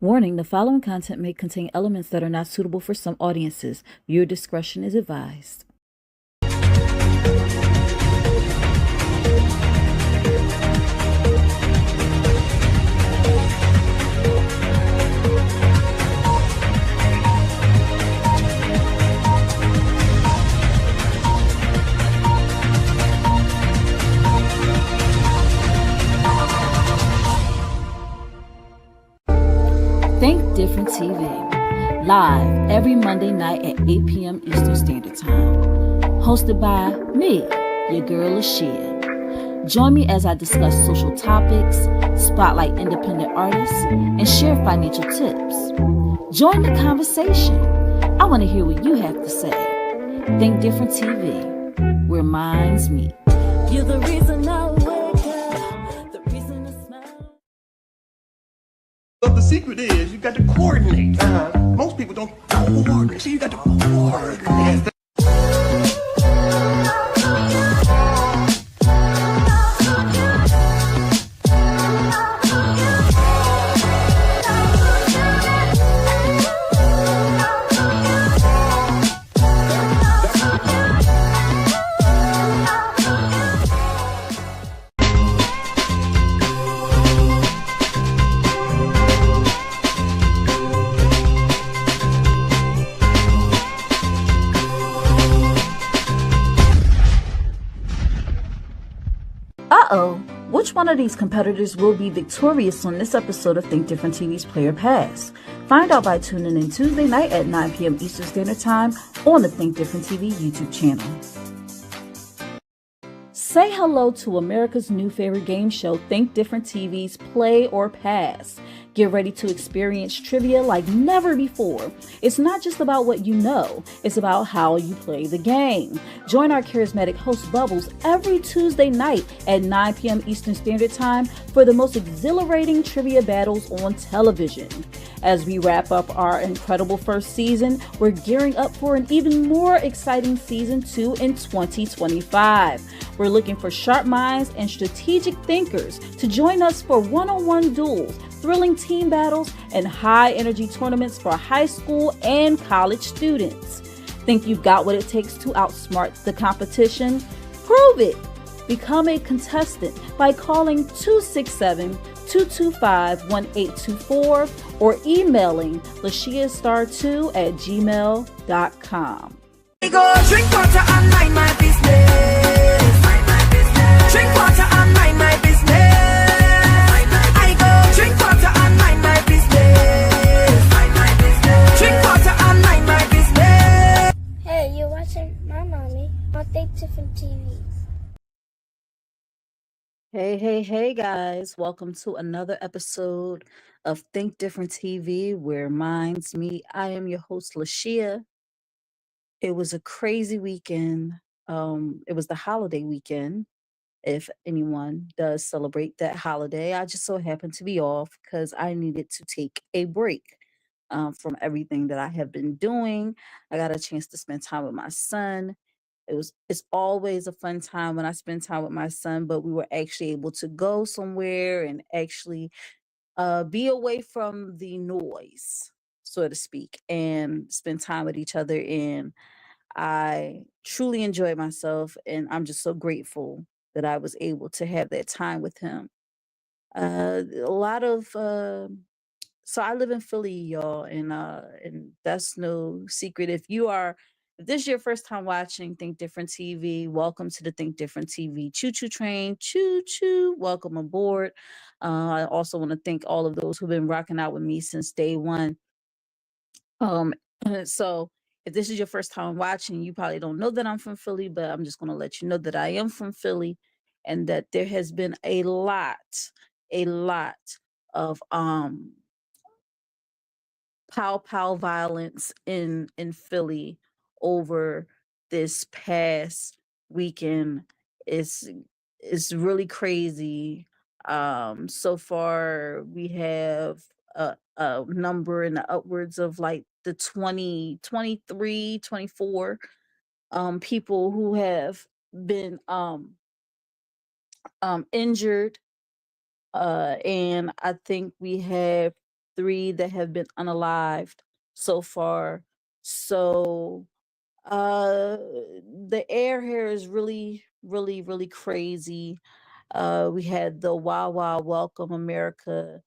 Warning, the following content may contain elements that are not suitable for some audiences. Your discretion is advised. Think Different TV, live every Monday night at 8 p.m. Eastern Standard Time. Hosted by me, your girl Lashia. Join me as I discuss social topics, spotlight independent artists, and share financial tips. Join the conversation. I want to hear what you have to say. Think Different TV, where minds meet. You're the reason I wake up, the reason I smile. But the secret is you got to coordinate. Most people don't coordinate. So you got to coordinate. Which one of these competitors will be victorious on this episode of Think Different TV's Player Pass? Find out by tuning in Tuesday night at 9 p.m. Eastern Standard Time on the Think Different TV YouTube channel. Say hello to America's new favorite game show, Think Different TV's Play or Pass. Get ready to experience trivia like never before. It's not just about what you know, it's about how you play the game. Join our charismatic host Bubbles every Tuesday night at 9 p.m. Eastern Standard Time for the most exhilarating trivia battles on television. As we wrap up our incredible first season, we're gearing up for an even more exciting season 2 in 2025. We're looking for sharp minds and strategic thinkers to join us for one-on-one duels, thrilling team battles, and high-energy tournaments for high school and college students. Think you've got what it takes to outsmart the competition? Prove it! Become a contestant by calling 267-225-1824 or emailing lashiastar2@gmail.com. Go drink water and mind my business. Drink water and mind my business. I go drink water and mind my business. Drink water and mind my business. Hey, you're watching my mommy on Think Different TV. Hey, guys. Welcome to another episode of Think Different TV, where minds meet. I am your host, Lashia. It was a crazy weekend. It was the holiday weekend. If anyone does celebrate that holiday, I just so happened to be off because I needed to take a break from everything that I have been doing. I got a chance to spend time with my son. It's always a fun time when I spend time with my son, but we were actually able to go somewhere and actually be away from the noise, so to speak, and spend time with each other. And I truly enjoyed myself, and I'm just so grateful that I was able to have that time with him. A lot of so I live in Philly, y'all, and that's no secret. If this is your first time watching Think Different TV, welcome to the Think Different TV Choo Choo Train. Choo choo, welcome aboard. I also want to thank all of those who've been rocking out with me since day one. Um, so if this is your first time watching, you probably don't know that I'm from Philly, but I'm just going to let you know that I am from Philly and that there has been a lot of pow violence in Philly over this past weekend. It's really crazy. So far we have a number in the upwards of like the 20, 23, 24 people who have been injured, and I think we have 3 that have been unalived so far. So the air here is really, really, really crazy. We had the Wow Wow Welcome America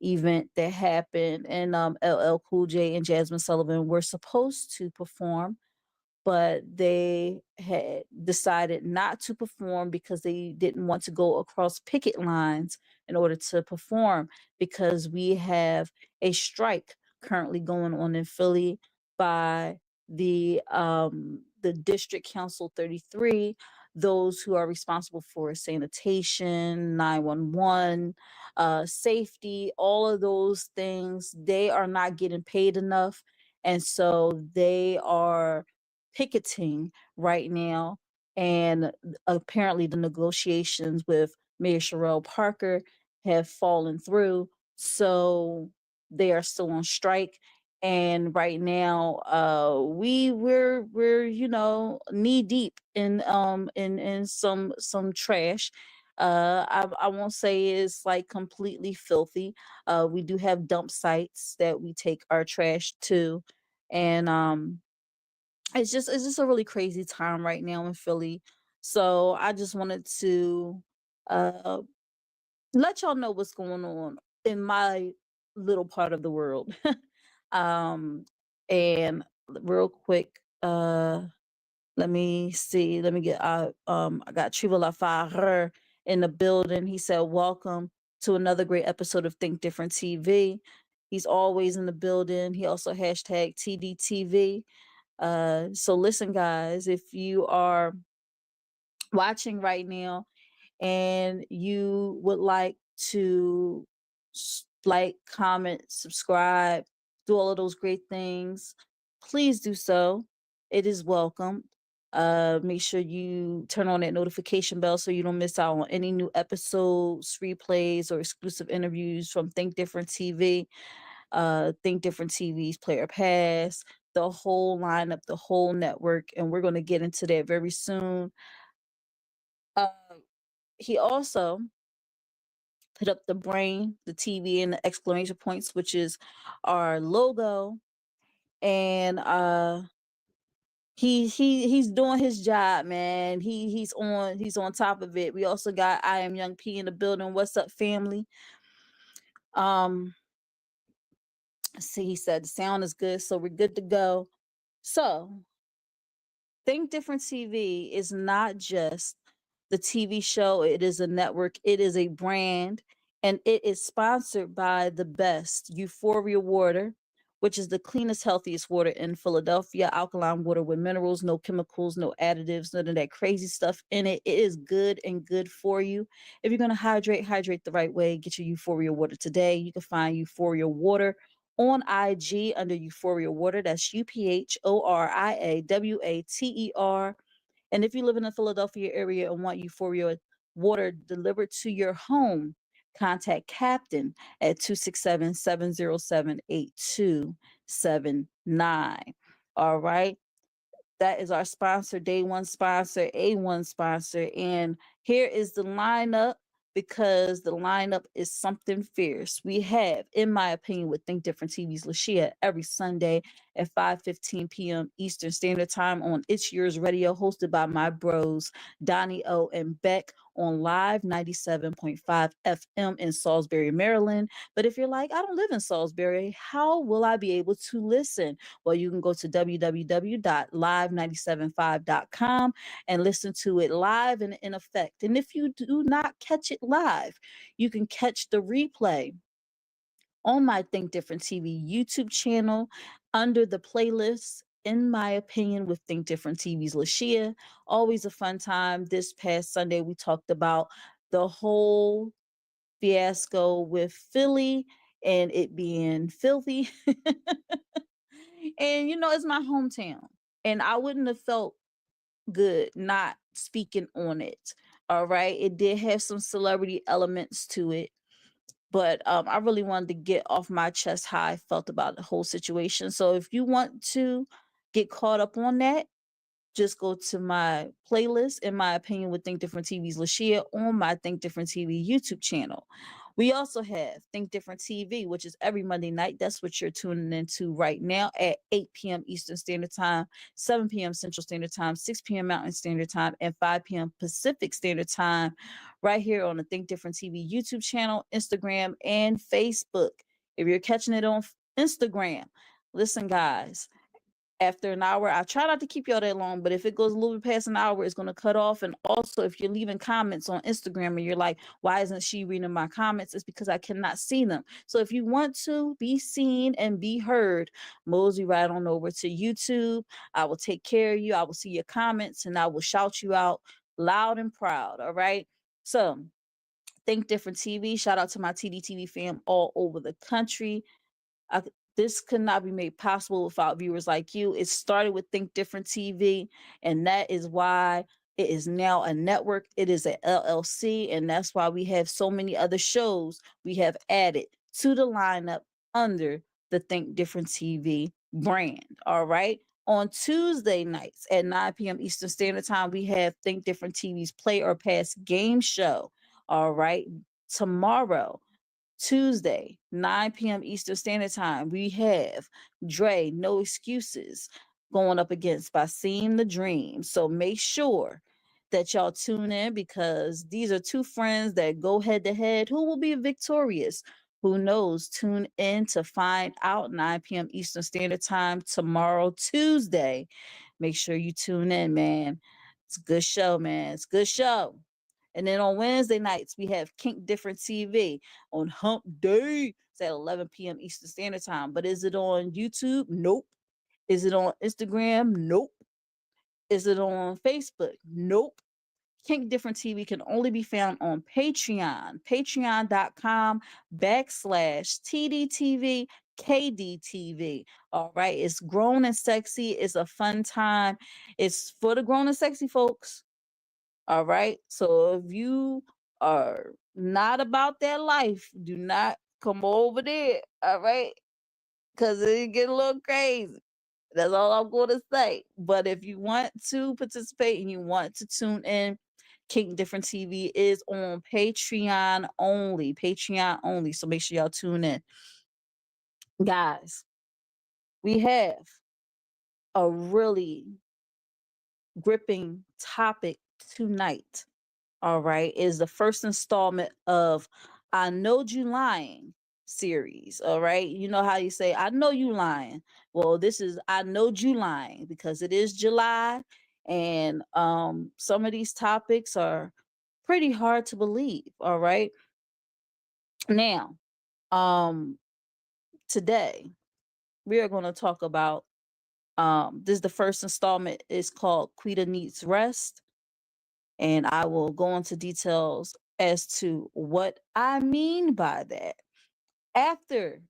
event that happened, and LL Cool J and Jasmine Sullivan were supposed to perform, but they had decided not to perform because they didn't want to go across picket lines in order to perform, because we have a strike currently going on in Philly by the District Council 33, those who are responsible for sanitation, 911, safety, all of those things. They are not getting paid enough, and so they are picketing right now. And apparently, the negotiations with Mayor Sherelle Parker have fallen through. So they are still on strike. And right now, we're knee deep in some trash. I won't say it's like completely filthy. We do have dump sites that we take our trash to, and it's just a really crazy time right now in Philly. So I just wanted to uh let y'all know what's going on in my little part of the world. um and real quick, let me see, let me get I got Triva Lafare in the building. He said, welcome to another great episode of Think Different TV. He's always in the building. He also hashtag TDTV. So listen, guys, if you are watching right now and you would like to like, comment, subscribe, do all of those great things, please do so. It is welcome. Make sure you turn on that notification bell so you don't miss out on any new episodes, replays, or exclusive interviews from Think Different TV. Think Different TV's Player Pass, the whole lineup, the whole network, and we're going to get into that very soon. Uh, he also put up the brain, the TV, and the exclamation points, which is our logo, and he's doing his job, man. He's on top of it. We also got I Am Young P in the building. What's up, family? Um, see, he said the sound is good, so we're good to go. So Think Different TV is not just the TV show, it is a network, it is a brand, and it is sponsored by the best Euphoria Water, which is the cleanest, healthiest water in Philadelphia. Alkaline water with minerals, no chemicals, no additives, none of that crazy stuff in it. It is good and good for you. If you're going to hydrate the right way. Get your Euphoria Water today. You can find Euphoria Water on IG under Euphoria Water. That's UPHORIAWATER. And if you live in the Philadelphia area and want Euphoria Water delivered to your home, contact Captain at 267-707-8279. All right. That is our sponsor, day one sponsor, A1 sponsor. And here is the lineup, because the lineup is something fierce. We have, in my opinion, with Think Different TV's Lashia every Sunday at 5:15 p.m. Eastern Standard Time on It's Yours Radio, hosted by my bros, Donnie O and Beck, on Live 97.5 FM in Salisbury, Maryland. But if you're like, I don't live in Salisbury, how will I be able to listen? Well, you can go to www.live975.com and listen to it live and in effect. And if you do not catch it live, you can catch the replay on my Think Different TV YouTube channel under the playlist, in my opinion, with Think Different TV's Lashia. Always a fun time. This past Sunday, we talked about the whole fiasco with Philly and it being filthy. And it's my hometown, and I wouldn't have felt good not speaking on it. All right, it did have some celebrity elements to it, but I really wanted to get off my chest how I felt about the whole situation. So if you want to get caught up on that, just go to my playlist, in my opinion, with Think Different TV's Lashia on my Think Different TV YouTube channel. We also have Think Different TV, which is every Monday night. That's what you're tuning into right now at 8 p.m. Eastern Standard Time, 7 p.m. Central Standard Time, 6 p.m. Mountain Standard Time, and 5 p.m. Pacific Standard Time, right here on the Think Different TV YouTube channel, Instagram, and Facebook. If you're catching it on Instagram, listen, guys, after an hour. I try not to keep y'all that long, but if it goes a little bit past an hour, it's going to cut off. And also, if you're leaving comments on Instagram and you're like, why isn't she reading my comments? It's because I cannot see them. So if you want to be seen and be heard, mosey right on over to YouTube. I will take care of you. I will see your comments and I will shout you out loud and proud. All right. So, Think Different TV. Shout out to my TDTV fam all over the country. I, this could not be made possible without viewers like you. It started with Think Different TV, and that is why it is now a network. It is a LLC, and that's why we have so many other shows we have added to the lineup under the Think Different TV brand. All right. On Tuesday nights at 9 p.m. Eastern Standard Time, we have Think Different TV's Play or Pass game show. All right. Tomorrow, Tuesday, 9 p.m. Eastern Standard Time, we have Dre, No Excuses, going up against Basim the Dream. So make sure that y'all tune in because these are two friends that go head to head. Who will be victorious? Who knows? Tune in to find out. 9 p.m. Eastern Standard Time tomorrow, Tuesday. Make sure you tune in, man. It's a good show, man. It's a good show. And then on Wednesday nights, we have Kink Different TV on Hump Day. It's at 11 p.m. Eastern Standard Time. But is it on YouTube? Nope. Is it on Instagram? Nope. Is it on Facebook? Nope. Kink Different TV can only be found on Patreon, patreon.com/TDTV KDTV. All right. It's grown and sexy. It's a fun time. It's for the grown and sexy folks. All right. So if you are not about that life, do not come over there. All right. Because it get a little crazy. That's all I'm going to say. But if you want to participate and you want to tune in, King Different TV is on Patreon only. Patreon only. So make sure y'all tune in. Guys, we have a really gripping topic tonight. All right, is the first installment of I Know You Lying series. All right, you know how you say, I know you lying. Well, this is I Know You Lying because it is July and some of these topics are pretty hard to believe. All right, now, um, today we are going to talk about this is the first installment. It's called Quita Needs Rest and I will go into details as to what I mean by that. After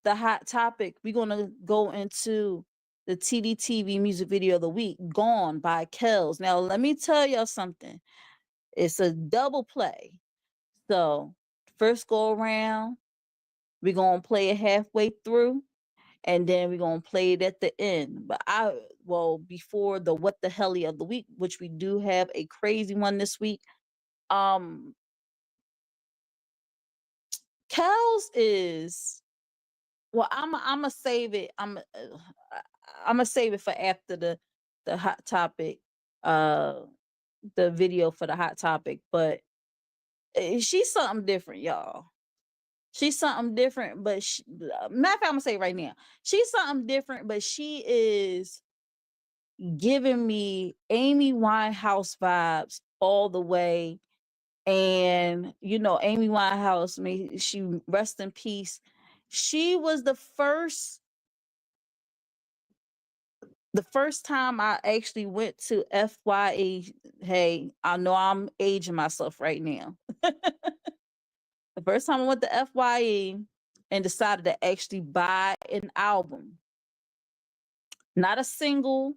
the hot topic, we're going to go into the TDTV music video of the week, Gone by Kells. Now, let me tell y'all something. It's a double play. So, first go around, we're going to play it halfway through, and then we're going to play it at the end. But before the What the Helly of the week, which we do have a crazy one this week, um Kels is I'm gonna save it. I'm gonna save it for after the hot topic, uh, the video for the hot topic. But she's something different, y'all. She's something different. But matter of fact, I'm gonna say it right now. She's something different, but she is giving me Amy Winehouse vibes all the way. And you know, Amy Winehouse, may she rest in peace. She was the first time I actually went to FYE. Hey, I know I'm aging myself right now. The first time I went to FYE and decided to actually buy an album, not a single,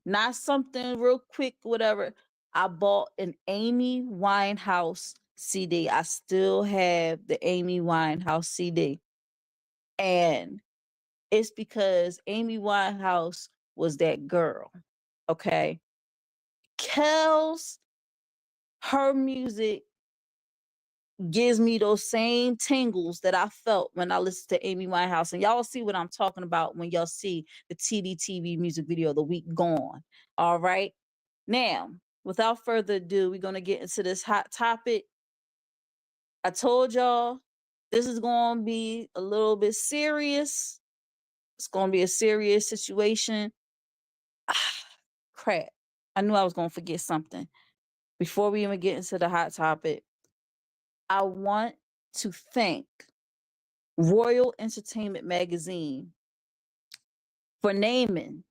not something real quick, whatever. I bought an Amy Winehouse CD. I still have the Amy Winehouse CD. And it's because Amy Winehouse was that girl. Okay. Kels, her music gives me those same tingles that I felt when I listened to Amy Winehouse. And y'all see what I'm talking about when y'all see the TDTV music video, The Week Gone. All right. Now, without further ado, we're going to get into this hot topic. I told y'all this is going to be a little bit serious. It's going to be a serious situation. Crap. I knew I was going to forget something. Before we even get into the hot topic, I want to thank Royal Entertainment Magazine for naming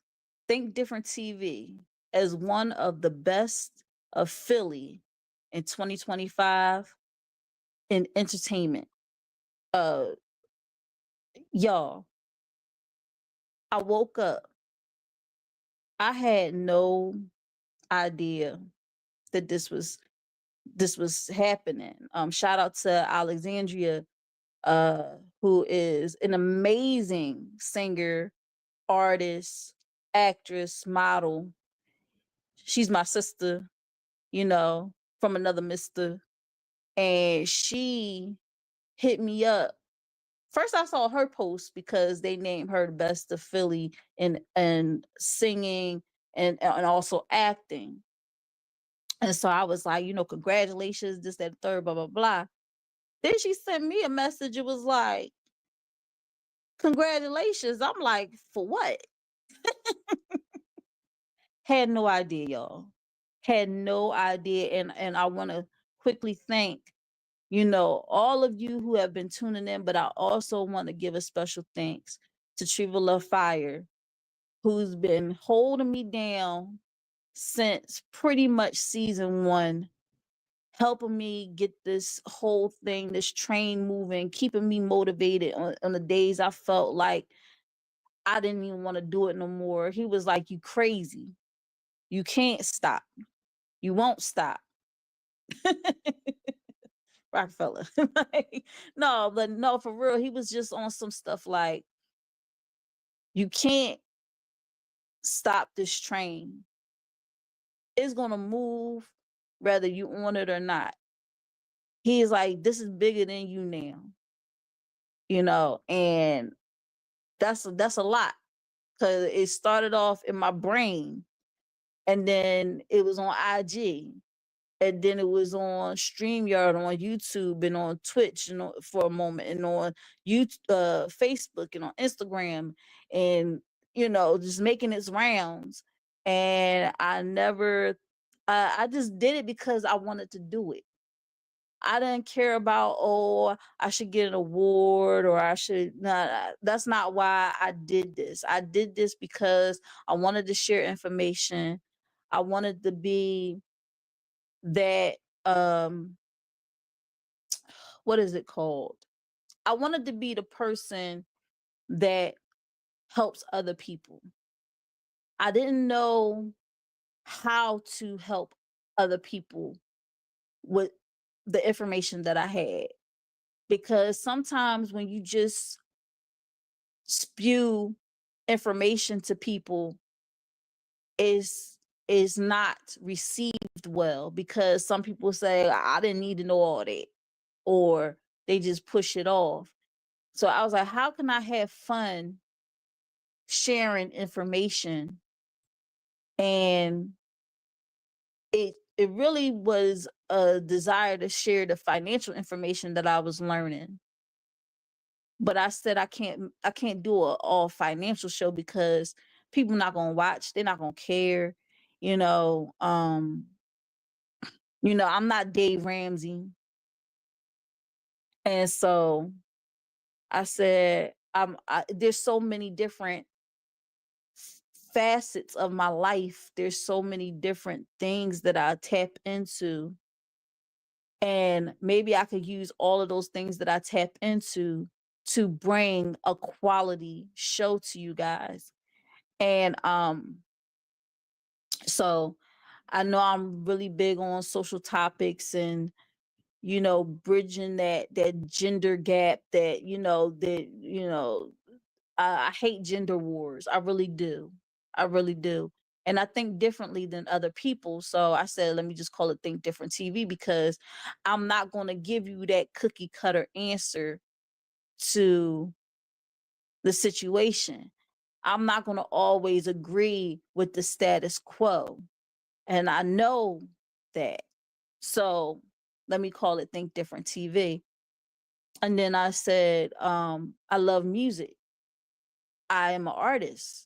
Think Different TV as one of the best of Philly in 2025 in entertainment. Uh, y'all, I woke up. I had no idea that this was happening. Shout out to Alexandria, who is an amazing singer, artist, actress, model. She's my sister, from another mister. And she hit me up. First, I saw her post because they named her the best of Philly in singing and also acting. And so I was like, congratulations, this, that, third, blah, blah, blah. Then she sent me a message. It was like, congratulations. I'm like, for what? Had no idea, y'all. Had no idea. And I want to quickly thank, all of you who have been tuning in, but I also want to give a special thanks to Treva Love Fire, who's been holding me down since pretty much season 1, helping me get this whole thing, this train moving, keeping me motivated on the days I felt like I didn't even want to do it no more. He was like, "You crazy. You can't stop. You won't stop." Rockefeller. Like, no, but no, for real, he was just on some stuff like, you can't stop this train. It's gonna move whether you on it or not. He's like, this is bigger than you now, and that's a lot, because it started off in my brain, and then it was on IG, and then it was on StreamYard, on YouTube, and on Twitch, for a moment, and on Facebook, and on Instagram, and just making its rounds. And I just did it because I wanted to do it. I didn't care about, oh, I should get an award, or I should not. That's not why I did this. I did this because I wanted to share information. I wanted to be that, what is it called? I wanted to be the person that helps other people. I didn't know how to help other people with the information that I had, because sometimes when you just spew information to people, is not received well, because some people say, I didn't need to know all that, or they just push it off. So I was like, how can I have fun sharing information? And it really was a desire to share the financial information that I was learning. But I said, I can't do a all financial show, because people not gonna watch, they're not gonna care. You know, um, I'm not Dave Ramsey. And so I said, there's so many different facets of my life. There's so many different things that I tap into. And maybe I could use all of those things that I tap into to bring a quality show to you guys. And so I know I'm really big on social topics, and bridging that gender gap, I hate gender wars. I really do. I really do. and I think differently than other people. So I said, let me just call it Think Different TV, because I'm not going to give you that cookie cutter answer to the situation. I'm not going to always agree with the status quo. And I know that. So let me call it Think Different TV. And then I said, I love music. I am an artist.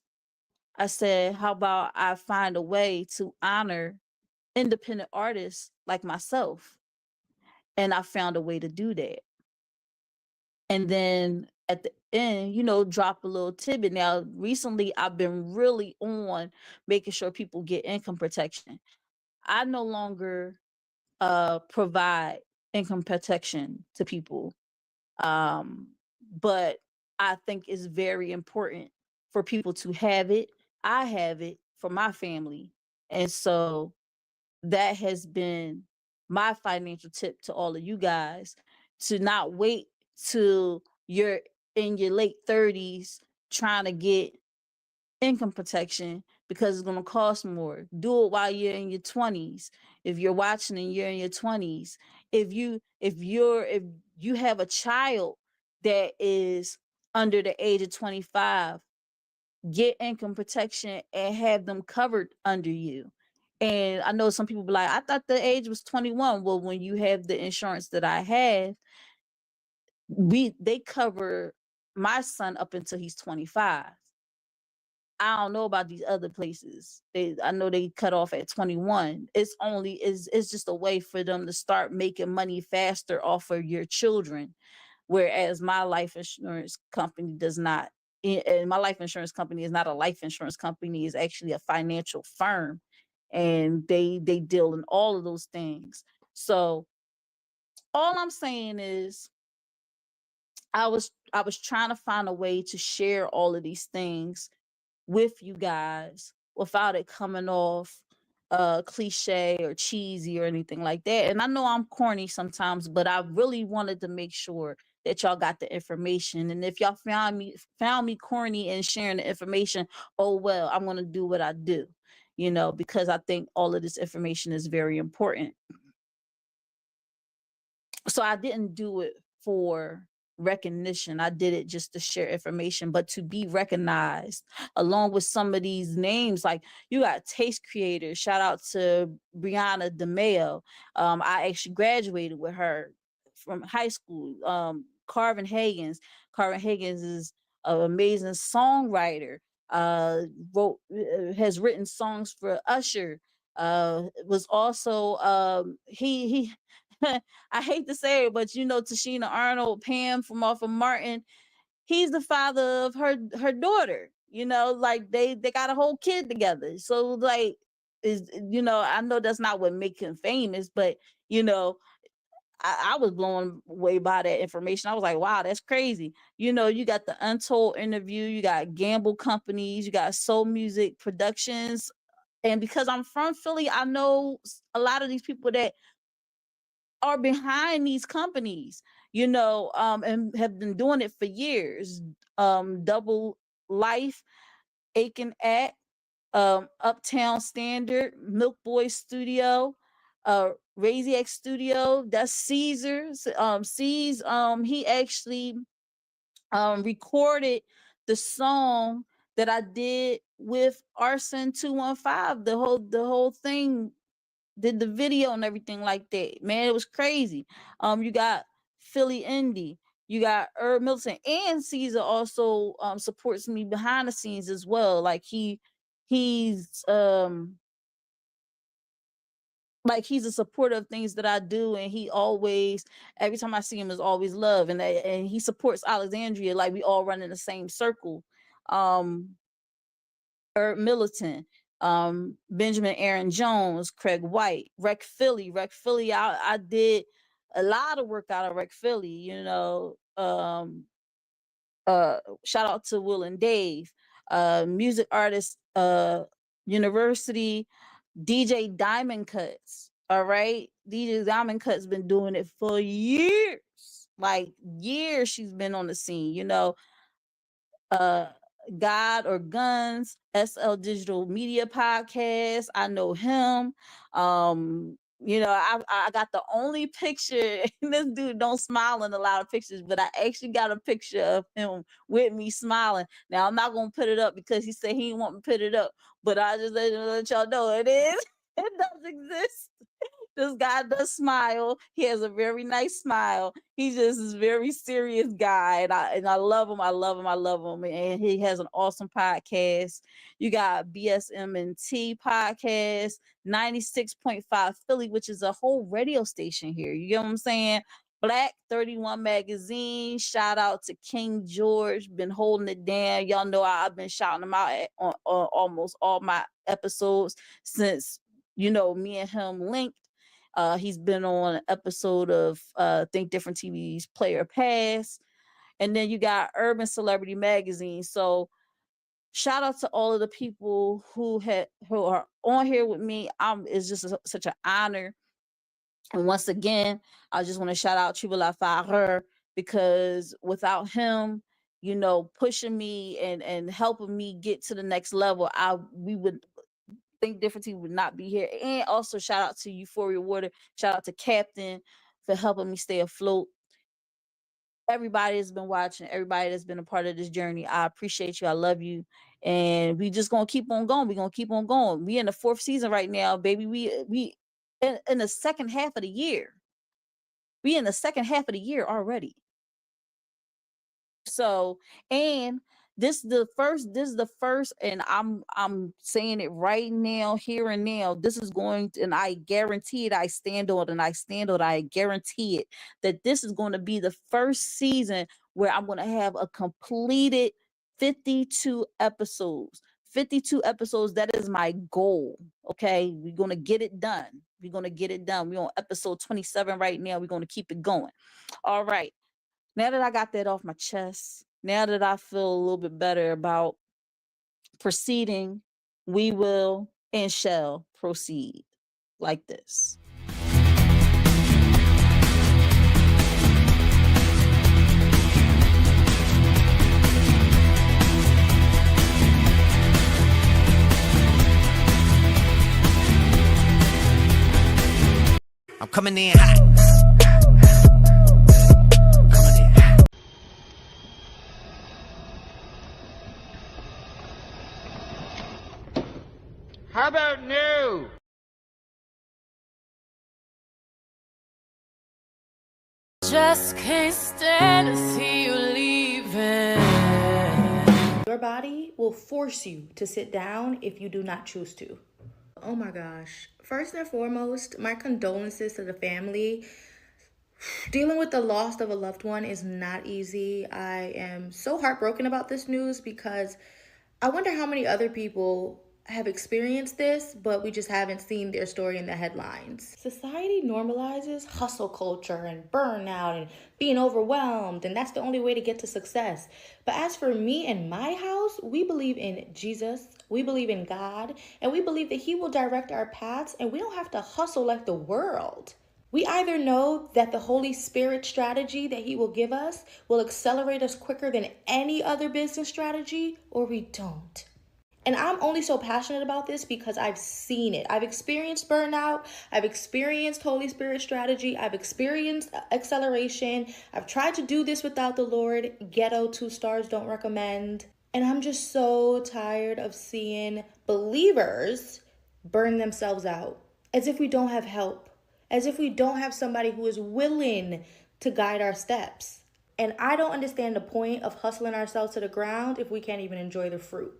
I said, how about I find a way to honor independent artists like myself? And I found a way to do that. And then at the end, drop a little tidbit. Now, recently, I've been really on making sure people get income protection. I no longer provide income protection to people. But I think it's very important for people to have it. I have it for my family. And so that has been my financial tip to all of you guys, to not wait till you're in your late 30s trying to get income protection, because it's going to cost more. Do it while you're in your 20s. If you're watching and you're in your 20s, if you have a child that is under the age of 25, get income protection and have them covered under you. And I know some people be like, I thought the age was 21. Well, when you have the insurance that I have, they cover my son up until he's 25. I don't know about these other places. I know they cut off at 21. It's just a way for them to start making money faster off of your children. Whereas my life insurance company does not. And my life insurance company is not a life insurance company, it's actually a financial firm. And they deal in all of those things. So all I'm saying is, I was trying to find a way to share all of these things with you guys without it coming off cliche or cheesy or anything like that. And I know I'm corny sometimes, but I really wanted to make sure that y'all got the information. And if y'all found me corny and sharing the information, oh well, I'm gonna do what I do, because I think all of this information is very important. So I didn't do it for recognition. I did it just to share information, but to be recognized along with some of these names. Like, you got taste creators. Shout out to Brianna DeMeo. I actually graduated with her from high school. Carvin Higgins. Carvin Higgins is an amazing songwriter. Has written songs for Usher. Was also he I hate to say it, but Tashina Arnold, Pam from off of Martin, he's the father of her daughter. Like they got a whole kid together. So like, I know that's not what makes him famous, but I was blown away by that information. I was like, wow, that's crazy. You got the Untold Interview, you got Gamble Companies, you got Soul Music Productions. And because I'm from Philly, I know a lot of these people that are behind these companies, and have been doing it for years. Double Life, Aiken Act, Uptown Standard, Milk Boy Studio, Razy X Studio, that's Caesar's. He actually recorded the song that I did with Arson 215. The whole thing, did the video and everything like that. Man, it was crazy. You got Philly Indie, you got Herb Milton, and Caesar also supports me behind the scenes as well. Like he's a supporter of things that I do, and he always, every time I see him, is always love, and he supports Alexandria. Like, we all run in the same circle. Herb Militant, Benjamin Aaron Jones, Craig White, Rec Philly. I did a lot of work out of Rec Philly, shout out to Will and Dave, music artist, University, DJ Diamond Cuts. All right. DJ Diamond Cuts been doing it for years. Like years she's been on the scene, uh God or Guns, SL Digital Media Podcast. I know him. I got the only picture, and this dude don't smile in a lot of pictures, but I actually got a picture of him with me smiling. Now I'm not gonna put it up because he said he didn't want me to put it up, but I just let y'all know it is. It does exist. This guy does smile. He has a very nice smile. He just is a very serious guy, and I love him. I love him. I love him. And he has an awesome podcast. You got BSM&T podcast, 96.5 Philly, which is a whole radio station here. You get what I'm saying? Black 31 magazine. Shout out to King George. Been holding it down. Y'all know I've been shouting him out on almost all my episodes since me and him linked. He's been on an episode of Think Different TV's Player Pass. And then you got Urban Celebrity Magazine. So shout out to all of the people who are on here with me. It's just such an honor. And once again, I just want to shout out Tribula Farrer, because without him, pushing me and helping me get to the next level, we would Think Different would not be here. And also shout out to Euphoria Water. Shout out to Captain for helping me stay afloat. Everybody has been watching, everybody that's been a part of this journey. I appreciate you. I love you. And we just gonna keep on going. We're gonna keep on going. We in the 4th season right now, baby. We in the second half of the year. We in the second half of the year already. So, and this is the first, and I'm saying it right now, here and now. This is going to, and I guarantee it, I guarantee it, that this is going to be the first season where I'm going to have a completed 52 episodes. 52 episodes, that is my goal. Okay, we're going to get it done. We're on episode 27 right now. We're going to keep it going. All right. Now that I got that off my chest, now that I feel a little bit better about proceeding, we will and shall proceed like this. I'm coming in hot. How about new? Just can't stand to see you leaving. Your body will force you to sit down if you do not choose to. Oh my gosh. First and foremost, my condolences to the family. Dealing with the loss of a loved one is not easy. I am so heartbroken about this news because I wonder how many other people have experienced this, but we just haven't seen their story in the headlines. Society normalizes hustle culture and burnout and being overwhelmed, and that's the only way to get to success. But as for me and my house, we believe in Jesus, we believe in God, and we believe that He will direct our paths, and we don't have to hustle like the world. We either know that the Holy Spirit strategy that He will give us will accelerate us quicker than any other business strategy, or we don't. And I'm only so passionate about this because I've seen it. I've experienced burnout. I've experienced Holy Spirit strategy. I've experienced acceleration. I've tried to do this without the Lord. Ghetto 2 stars, don't recommend. And I'm just so tired of seeing believers burn themselves out as if we don't have help, as if we don't have somebody who is willing to guide our steps. And I don't understand the point of hustling ourselves to the ground if we can't even enjoy the fruit.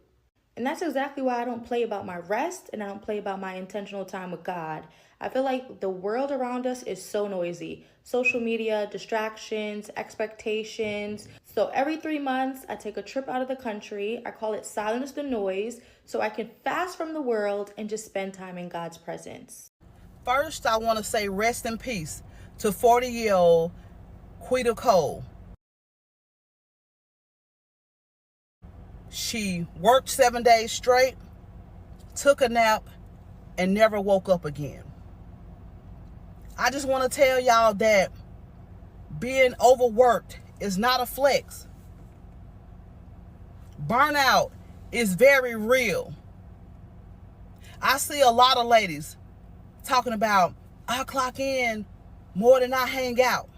And that's exactly why I don't play about my rest and I don't play about my intentional time with God. I feel like the world around us is so noisy. Social media, distractions, expectations. So every 3 months, I take a trip out of the country. I call it Silence the Noise, so I can fast from the world and just spend time in God's presence. First, I want to say rest in peace to 40-year-old Quita Cole. She worked 7 days straight, took a nap, and never woke up again. I just want to tell y'all that being overworked is not a flex. Burnout is very real. I see a lot of ladies talking about, I clock in more than I hang out.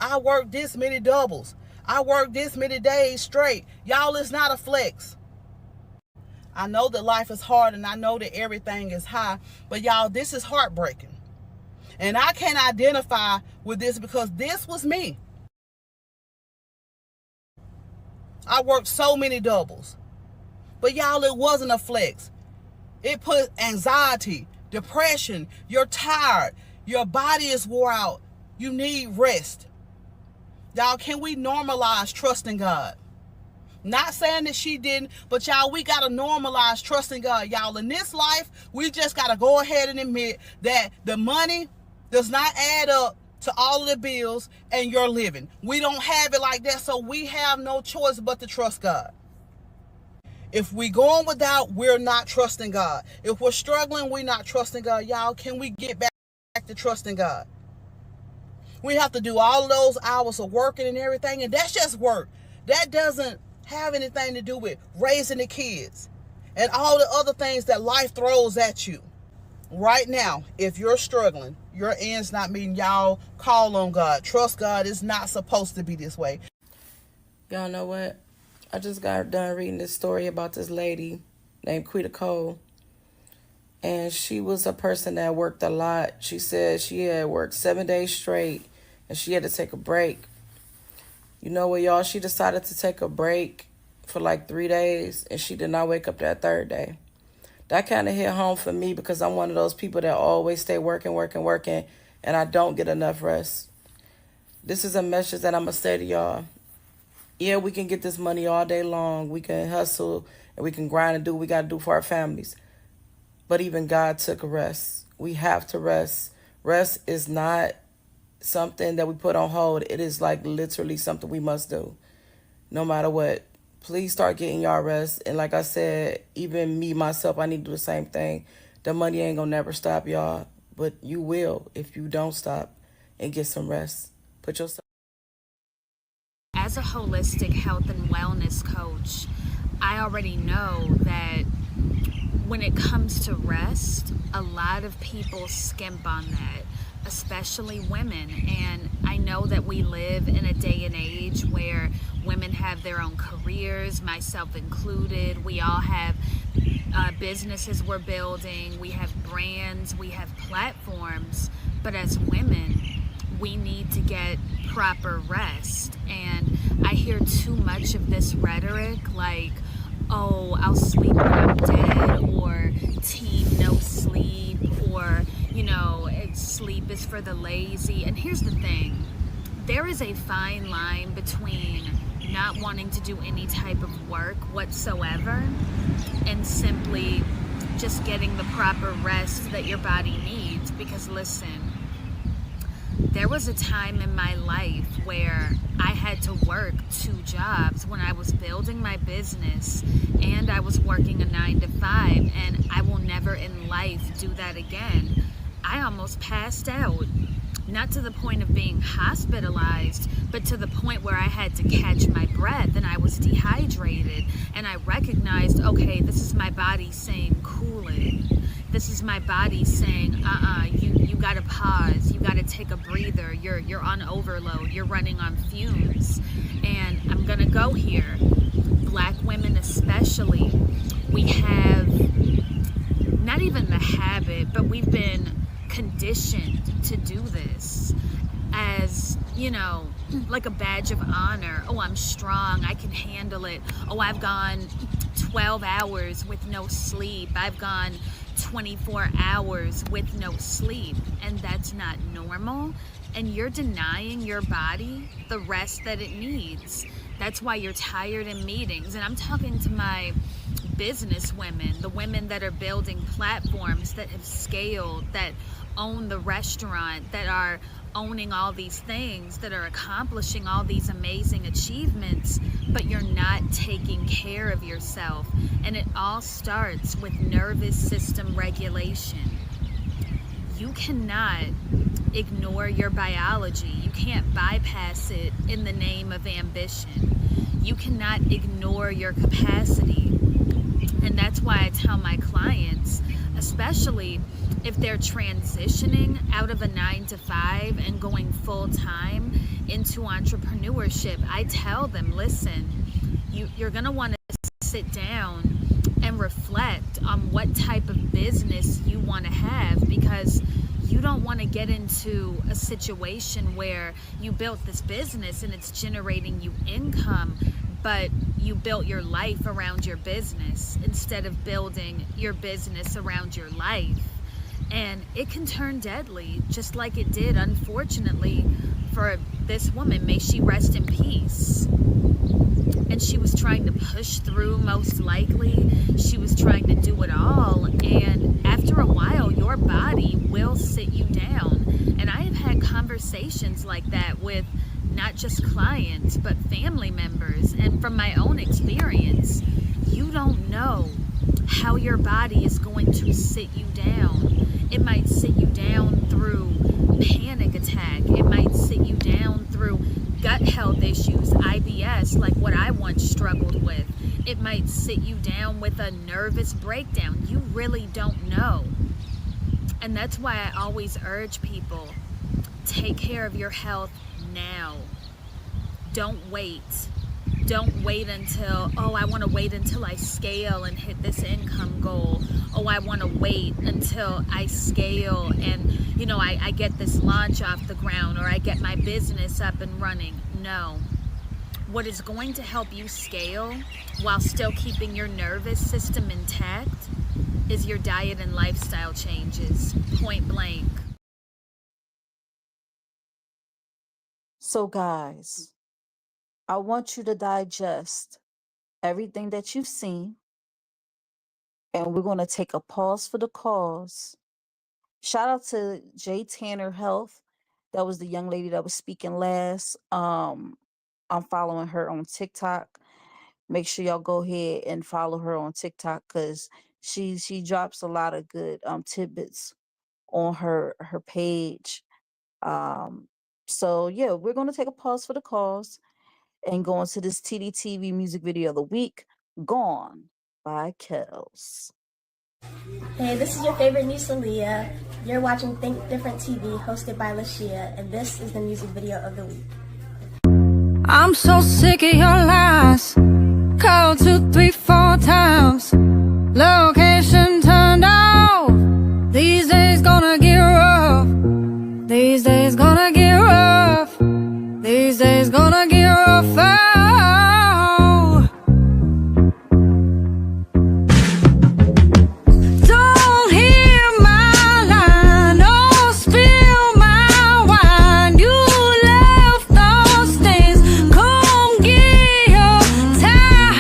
I work this many doubles. I work this many days straight. Y'all, it's not a flex. I know that life is hard and I know that everything is high, but y'all, this is heartbreaking. And I can't identify with this because this was me. I worked so many doubles. But y'all, it wasn't a flex. It put anxiety, depression, you're tired, your body is wore out, you need rest. Y'all, can we normalize trusting God? Not saying that she didn't, but y'all, we got to normalize trusting God. Y'all, in this life, we just got to go ahead and admit that the money does not add up to all of the bills and your living. We don't have it like that, so we have no choice but to trust God. If we going without, we're not trusting God. If we're struggling, we're not trusting God. Y'all, can we get back to trusting God? We have to do all of those hours of working and everything, and that's just work. That doesn't have anything to do with raising the kids and all the other things that life throws at you. Right now, if you're struggling, your ends not meeting, y'all, call on God. Trust God. It's not supposed to be this way. Y'all know what? I just got done reading this story about this lady named Quita, and she was a person that worked a lot. She said she had worked 7 days straight, and she had to take a break. You know what, y'all? She decided to take a break for like 3 days, and she did not wake up that third day. That kind of hit home for me because I'm one of those people that always stay working, and I don't get enough rest. This is a message that I'm going to say to y'all. Yeah, we can get this money all day long. We can hustle and we can grind and do what we got to do for our families. But even God took a rest. We have to rest. Rest is not something that we put on hold. It is like literally something we must do, no matter what. Please start getting y'all rest. And like I said, even me, myself, I need to do the same thing. The money ain't going to never stop, y'all. But you will if you don't stop and get some rest. Put yourself. As a holistic health and wellness coach, I already know that when it comes to rest, a lot of people skimp on that, especially women. And I know that we live in a day and age where women have their own careers, myself included. We all have businesses we're building, we have brands, we have platforms, but as women, we need to get proper rest. And I hear too much of this rhetoric like, oh, I'll sleep when I'm dead, or team no sleep, or, you know, sleep is for the lazy. And here's the thing, there is a fine line between not wanting to do any type of work whatsoever and simply just getting the proper rest that your body needs. Because listen, there was a time in my life where I had to work 2 jobs when I was building my business and I was working a 9-to-5, and I will never in life do that again. I almost passed out, not to the point of being hospitalized, but to the point where I had to catch my breath and I was dehydrated, and I recognized, okay, this is my body saying cool it. This is my body saying, you gotta pause, you gotta take a breather, you're on overload, you're running on fumes. And I'm gonna go here. Black women especially, we have not even the habit, but we've been conditioned to do this as, you know, like a badge of honor. Oh, I'm strong, I can handle it. Oh, I've gone 12 hours with no sleep. I've gone 24 hours with no sleep, and that's not normal. And you're denying your body the rest that it needs. That's why you're tired in meetings. And I'm talking to my business women, the women that are building platforms, that have scaled, that own the restaurant, that are owning all these things, that are accomplishing all these amazing achievements, but you're not taking care of yourself. And it all starts with nervous system regulation. you cannot ignore your biology. You can't bypass it in the name of ambition. You cannot ignore your capacity. And that's why I tell my clients, especially if they're transitioning out of a 9-to-5 and going full-time into entrepreneurship, I tell them, listen, you're going to want to sit down and reflect on what type of business you want to have, because you don't want to get into a situation where you built this business and it's generating you income, but you built your life around your business instead of building your business around your life. And it can turn deadly, just like it did, unfortunately, for this woman. May she rest in peace. And she was trying to push through, most likely. She was trying to do it all. And after a while, your body will sit you down. And I have had conversations like that with not just clients, but family members. And from my own experience, you don't know how your body is going to sit you down. It might sit you down through panic attack. It might sit you down through gut health issues, IBS, like what I once struggled with. It might sit you down with a nervous breakdown. You really don't know. And that's why I always urge people, take care of your health now. Don't wait. Don't wait until, oh, I want to wait until I scale and hit this income goal. Oh, I want to wait until I scale and, you know, I get this launch off the ground, or I get my business up and running. No. What is going to help you scale while still keeping your nervous system intact is your diet and lifestyle changes, point blank. So guys, I want you to digest everything that you've seen, and we're going to take a pause for the cause. Shout out to J Tanner Health. That was the young lady that was speaking last. I'm following her on TikTok. Make sure y'all go ahead and follow her on TikTok, because she drops a lot of good tidbits on her page. So yeah, we're going to take a pause for the cause and go into this TDTV music video of the week, Gone by Kels. Hey, this is your favorite niece, Aaliyah. You're watching Think Different TV, hosted by Lashia, and this is the music video of the week. I'm so sick of your lies. Called 2, 3, 4 times. Location turned off. These days gonna get rough. These days gonna get rough. These days gonna get rough. Oh. Don't hear my line or spill my wine. You left those things. Come get your time.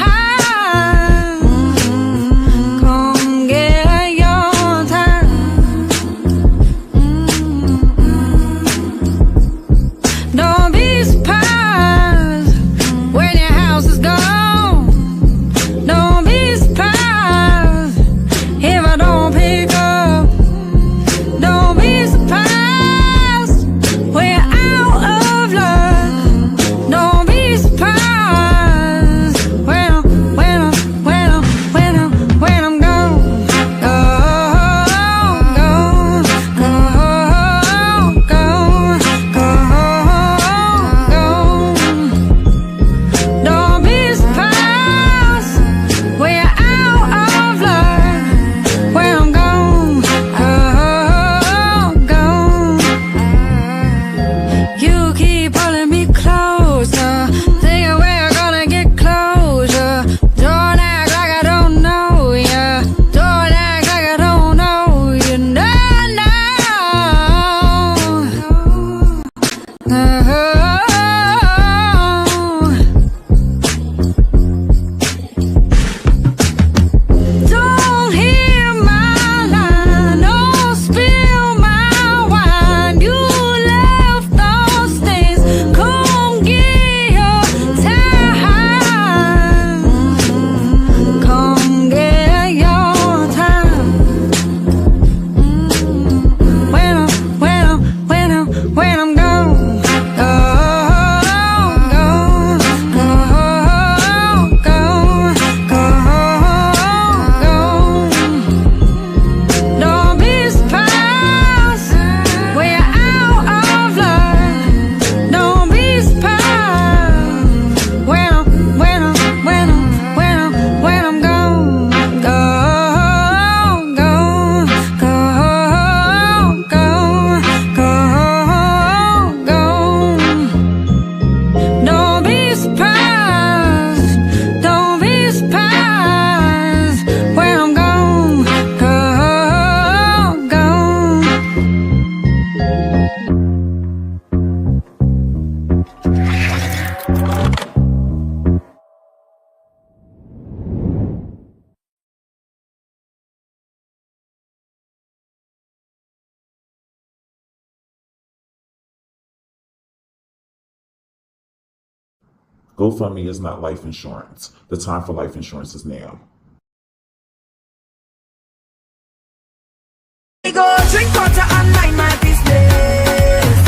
GoFundMe is not life insurance. The time for life insurance is now. I go drink water and mind my business.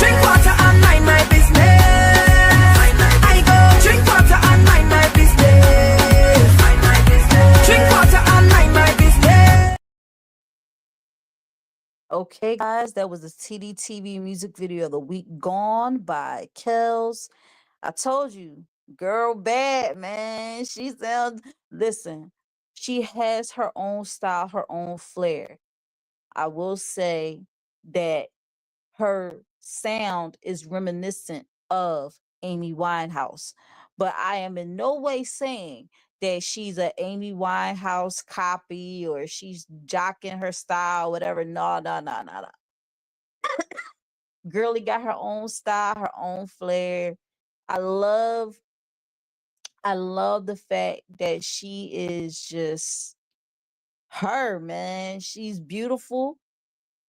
Drink water and mind my business. I go drink water and mind my business. Drink water and mind my business. Okay, guys, that was the TDTV music video of the week gone by Kels. I told you, girl bad, man. She sounds, listen, she has her own style, her own flair. I will say that her sound is reminiscent of Amy Winehouse, but I am in no way saying that she's a Amy Winehouse copy or she's jocking her style, whatever. No, no, no, no, no. Girlie got her own style, her own flair. I love the fact that she is just her, man. She's beautiful.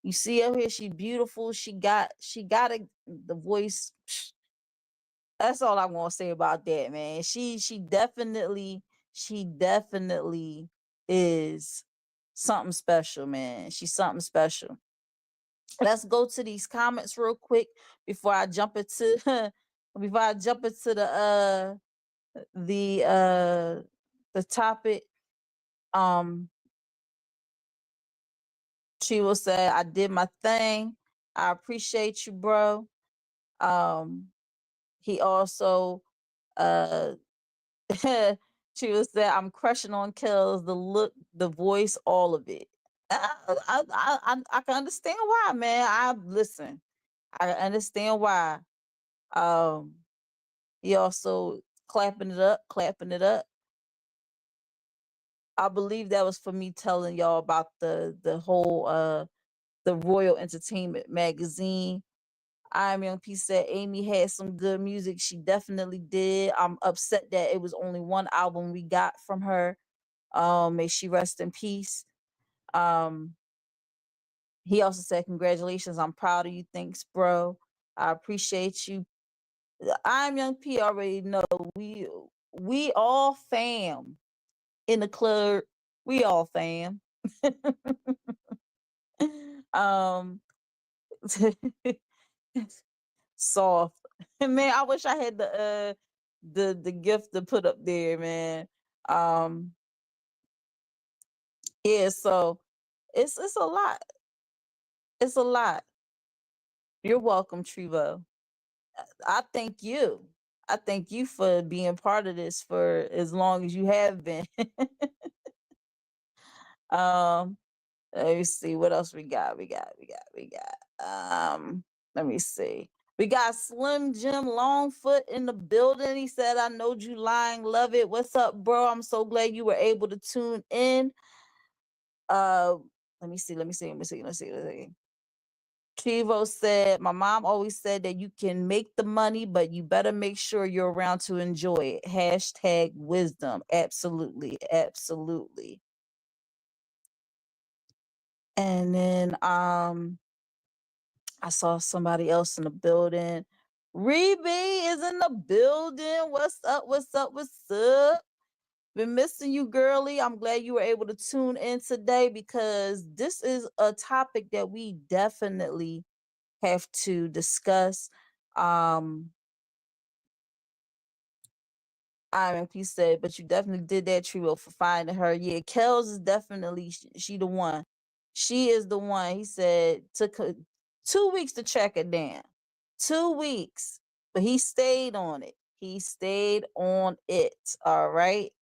You see her here, she's beautiful. The voice. That's all I want to say about that, man. She definitely is something special, man. She's something special. Let's go to these comments real quick before I jump into the topic. She will say, I did my thing. I appreciate you, bro. He also she was say, I'm crushing on Kells, the look, the voice, all of it. I can understand why, man. I understand why. He also clapping it up, clapping it up. I believe that was for me telling y'all about the whole the Royal Entertainment magazine. I'm Young P said Amy had some good music. She definitely did. I'm upset that it was only one album we got from her. May she rest in peace. He also said, congratulations, I'm proud of you. Thanks, bro. I appreciate you. I'm Young P already know we all fam in the club. We all fam. um soft. Man, I wish I had the gift to put up there, man. Yeah, so it's a lot. It's a lot. You're welcome, Trevo. I thank you. I thank you for being part of this for as long as you have been. um, let me see what else we got. Let me see. We got Slim Jim Longfoot in the building. He said, I know you lying, love it. What's up, bro? I'm so glad you were able to tune in. Uh let me see. Chivo said, my mom always said that you can make the money, but you better make sure you're around to enjoy it. Hashtag wisdom. Absolutely. Absolutely. And then I saw somebody else in the building. Rebe is in the building. What's up? What's up? What's up? Been missing you, girly. I'm glad you were able to tune in today because this is a topic that we definitely have to discuss. He said, but you definitely did that, Trio, for finding her. Yeah, Kels is definitely she the one. She is the one. He said took her 2 weeks to track her down. 2 weeks. But he stayed on it. He stayed on it. All right.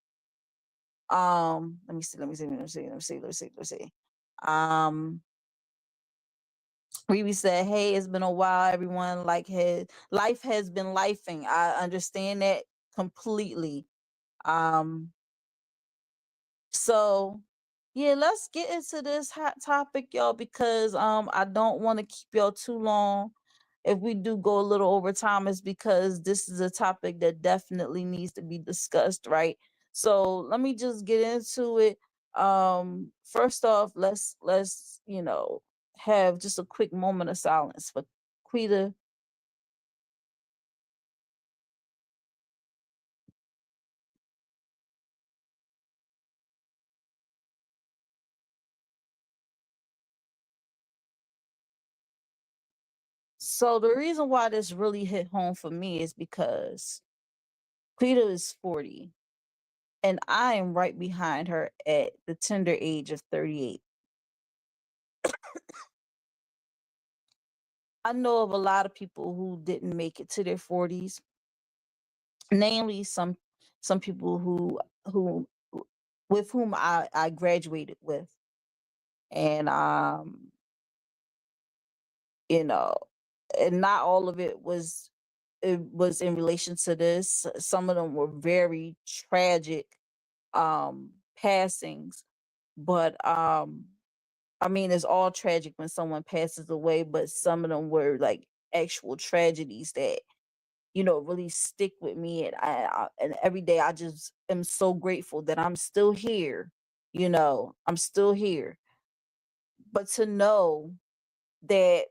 Let me see. Riri said, hey, it's been a while, everyone. Life has been lifing. I understand that completely. So yeah, let's get into this hot topic, y'all, because I don't want to keep y'all too long. If we do go a little over time, it's because this is a topic that definitely needs to be discussed, right? So let me just get into it. First off, let's have just a quick moment of silence for Quita. So the reason why this really hit home for me is because Quita is 40 and I am right behind her at the tender age of 38. I know of a lot of people who didn't make it to their 40s, namely some people who with whom I graduated with. And you know, and not all of it was in relation to this. Some of them were very tragic passings, but I mean it's all tragic when someone passes away, but some of them were like actual tragedies that really stick with me, and and every day I just am so grateful that I'm still here. I'm still here. But to know that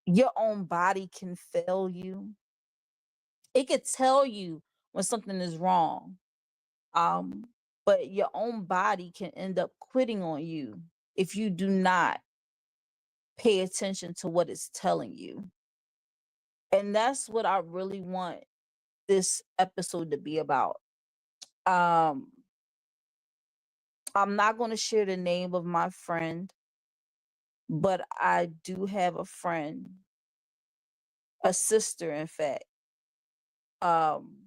your own body can fail you, it could tell you when something is wrong. Um, but your own body can end up quitting on you if you do not pay attention to what it's telling you. And that's what I really want this episode to be about. Um, I'm not going to share the name of my friend, but I do have a friend, a sister, in fact. Um,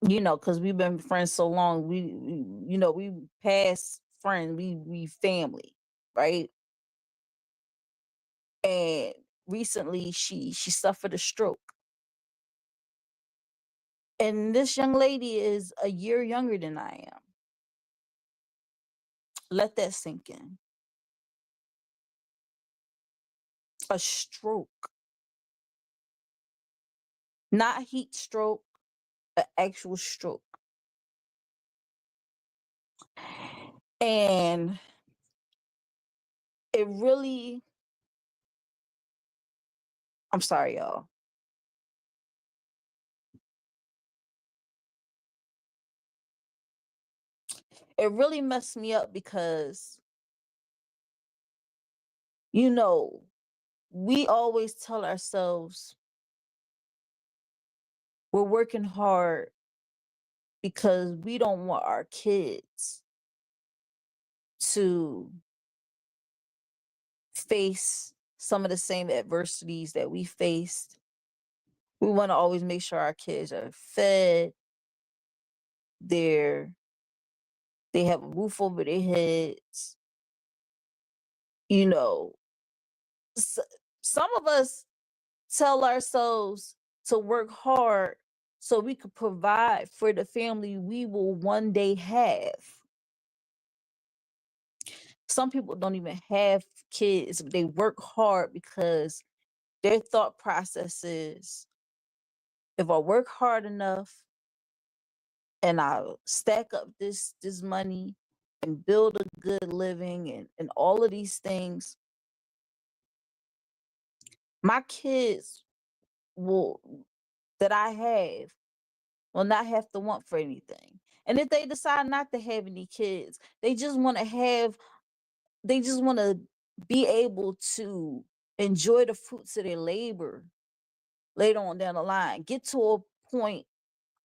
because we've been friends so long, we past friends, we family, right? And recently she suffered a stroke. And this young lady is a year younger than I am. Let that sink in. A stroke. Not heat stroke, an actual stroke. And it really, I'm sorry, y'all. It really messed me up because, you know, we always tell ourselves we're working hard because we don't want our kids to face some of the same adversities that we faced. We want to always make sure our kids are fed, they're they have a roof over their heads. You know, s- some of us tell ourselves to work hard so we could provide for the family we will one day have. Some people don't even have kids. They work hard because their thought process is, if I work hard enough and I stack up this money and build a good living and all of these things, my kids will that I have will not have to want for anything. And if they decide not to have any kids, they just want to be able to enjoy the fruits of their labor later on down the line. Get to a point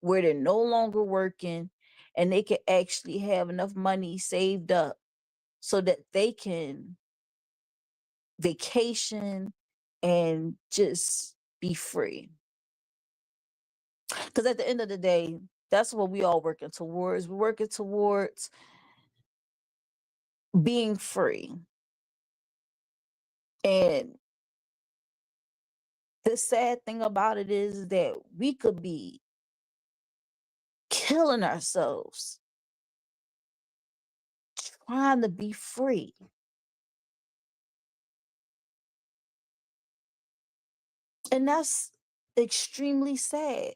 where they're no longer working and they can actually have enough money saved up so that they can vacation and just be free. Because at the end of the day, that's what we all working towards. We're working towards being free. And the sad thing about it is that we could be killing ourselves trying to be free. And that's extremely sad.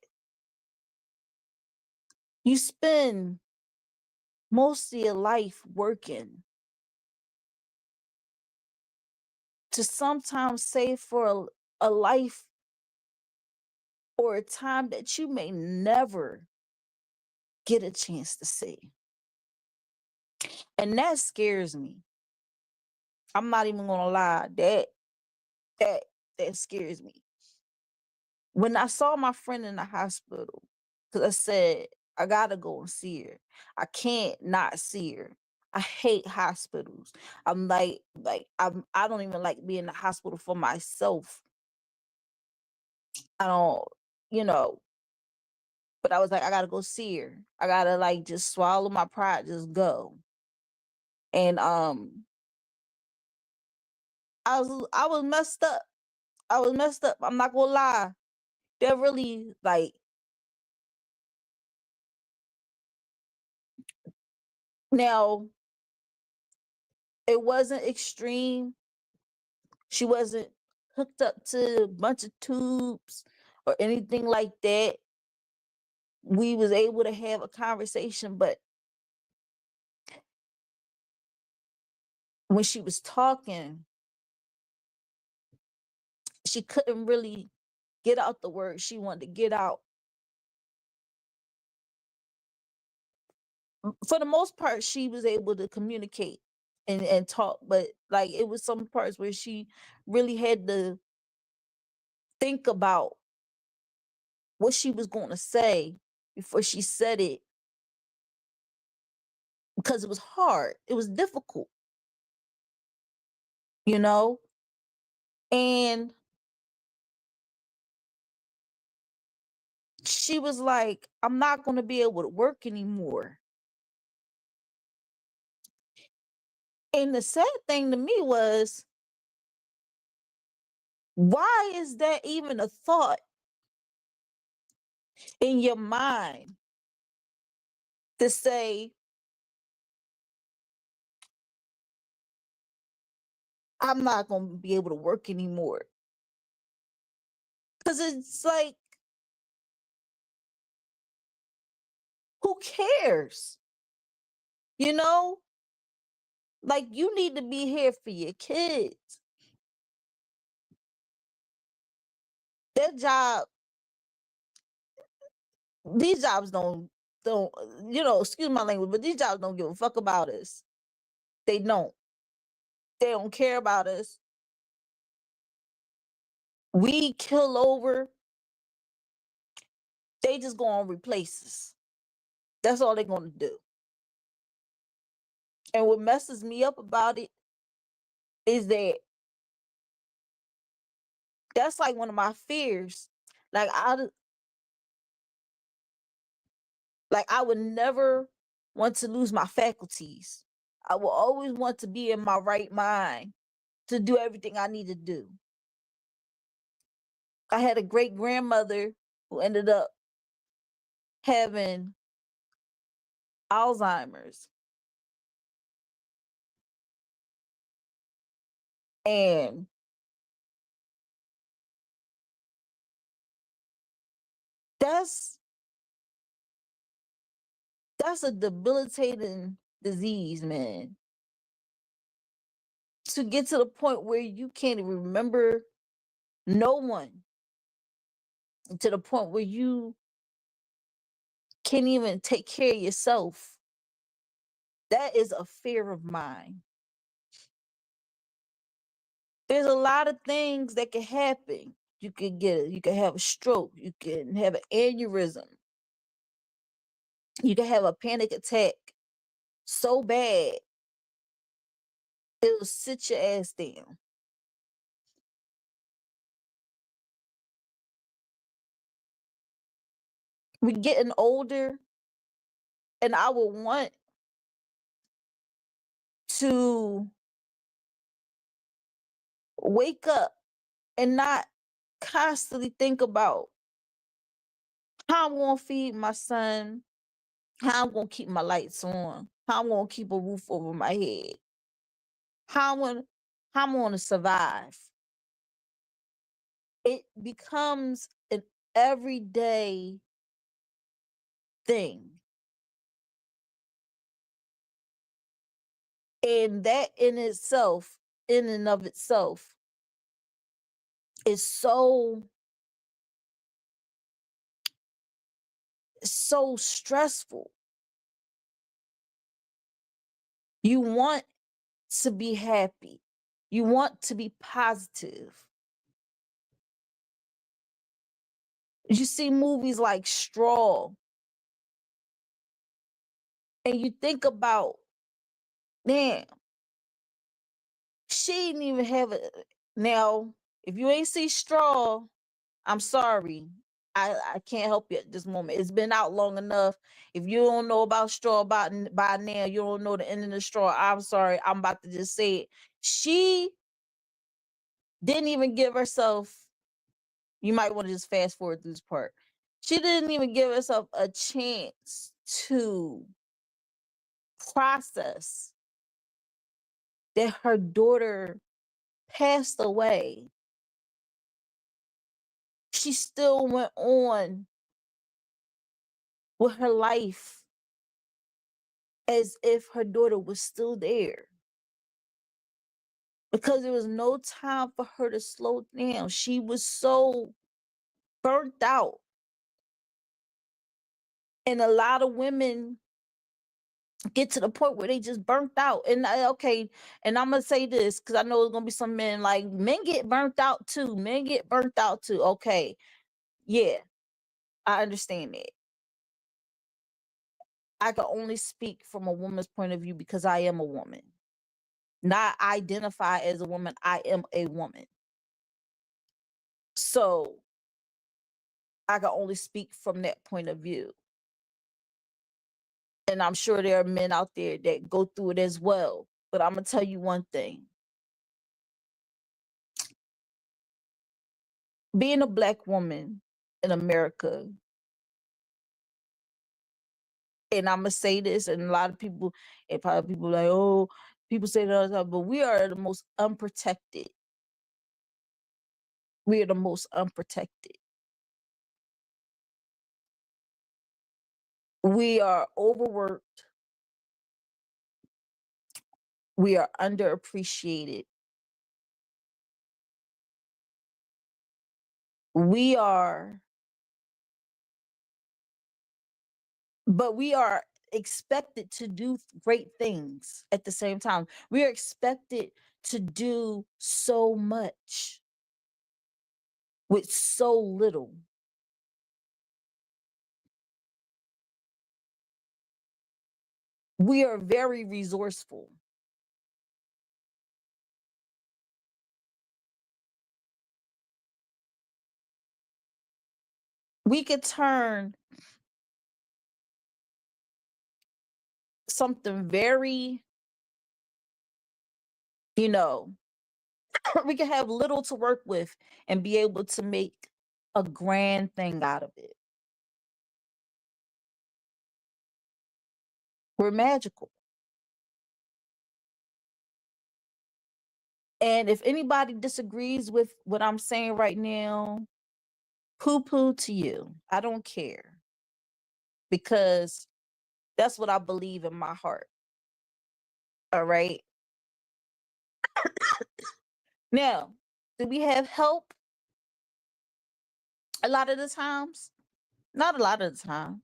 You spend most of your life working to sometimes save for a life or a time that you may never get a chance to see. And that scares me. I'm not even gonna lie. That scares me. When I saw my friend in the hospital, because I said, I gotta go and see her. I can't not see her. I hate hospitals. I'm I don't even like being in the hospital for myself. I don't, you know, but I was like, I gotta go see her. I gotta like just swallow my pride, just go. And I was messed up. I was messed up. I'm not gonna lie. That really like now it wasn't extreme. She wasn't hooked up to a bunch of tubes or anything like that. We was able to have a conversation, but when she was talking, she couldn't really get out the words she wanted to get out. For the most part, she was able to communicate and talk, but like it was some parts where she really had to think about what she was going to say before she said it because it was hard. It was difficult, you know? And she was like, I'm not going to be able to work anymore. And the sad thing to me was, why is that even a thought in your mind to say, I'm not going to be able to work anymore? Because it's like, who cares? You know? Like, you need to be here for your kids. That job, these jobs don't, excuse my language, but these jobs don't give a fuck about us. They don't. They don't care about us. We kill over, they just gonna replace us. That's all they're gonna do. And what messes me up about it is that that's like one of my fears. Like I would never want to lose my faculties. I will always want to be in my right mind to do everything I need to do. I had a great grandmother who ended up having Alzheimer's. And that's a debilitating disease, man. To get to the point where you can't remember no one, to the point where you can't even take care of yourself. That is a fear of mine. There's a lot of things that can happen. You can have a stroke, you can have an aneurysm, you can have a panic attack so bad it'll sit your ass down. We're getting older, and I would want to wake up and not constantly think about how I'm gonna feed my son, how I'm gonna keep my lights on, how I'm gonna keep a roof over my head, how I'm gonna survive. It becomes an everyday thing. And that in and of itself, is so stressful. You want to be happy. You want to be positive. You see movies like Straw, and you think about, damn, she didn't even have a. Now, if you ain't see Straw, I'm sorry. I can't help you at this moment. It's been out long enough. If you don't know about Straw by now, you don't know the end of the Straw. I'm sorry. I'm about to just say it. She didn't even give herself. You might want to just fast forward through this part. She didn't even give herself a chance to process that her daughter passed away. She still went on with her life as if her daughter was still there. Because there was no time for her to slow down. She was so burnt out. And a lot of women get to the point where they just burnt out. And okay, and I'm gonna say this because I know there's gonna be some men like, men get burnt out too. Men get burnt out too. Okay, yeah, I understand that. I can only speak from a woman's point of view because I am a woman. Not identify as a woman, I am a woman. So I can only speak from that point of view. And I'm sure there are men out there that go through it as well. But I'm going to tell you one thing. Being a Black woman in America, and I'm going to say this, and a lot of people, and probably people like, oh, people say that all the time, but we are the most unprotected. We are the most unprotected. We are overworked. We are underappreciated. We are, but we are expected to do great things at the same time. We are expected to do so much with so little. We are very resourceful. We could turn something very, you know, we can have little to work with and be able to make a grand thing out of it. We're magical. And if anybody disagrees with what I'm saying right now, poo-poo to you. I don't care. Because that's what I believe in my heart. All right. Now, do we have help a lot of the times? Not a lot of the time.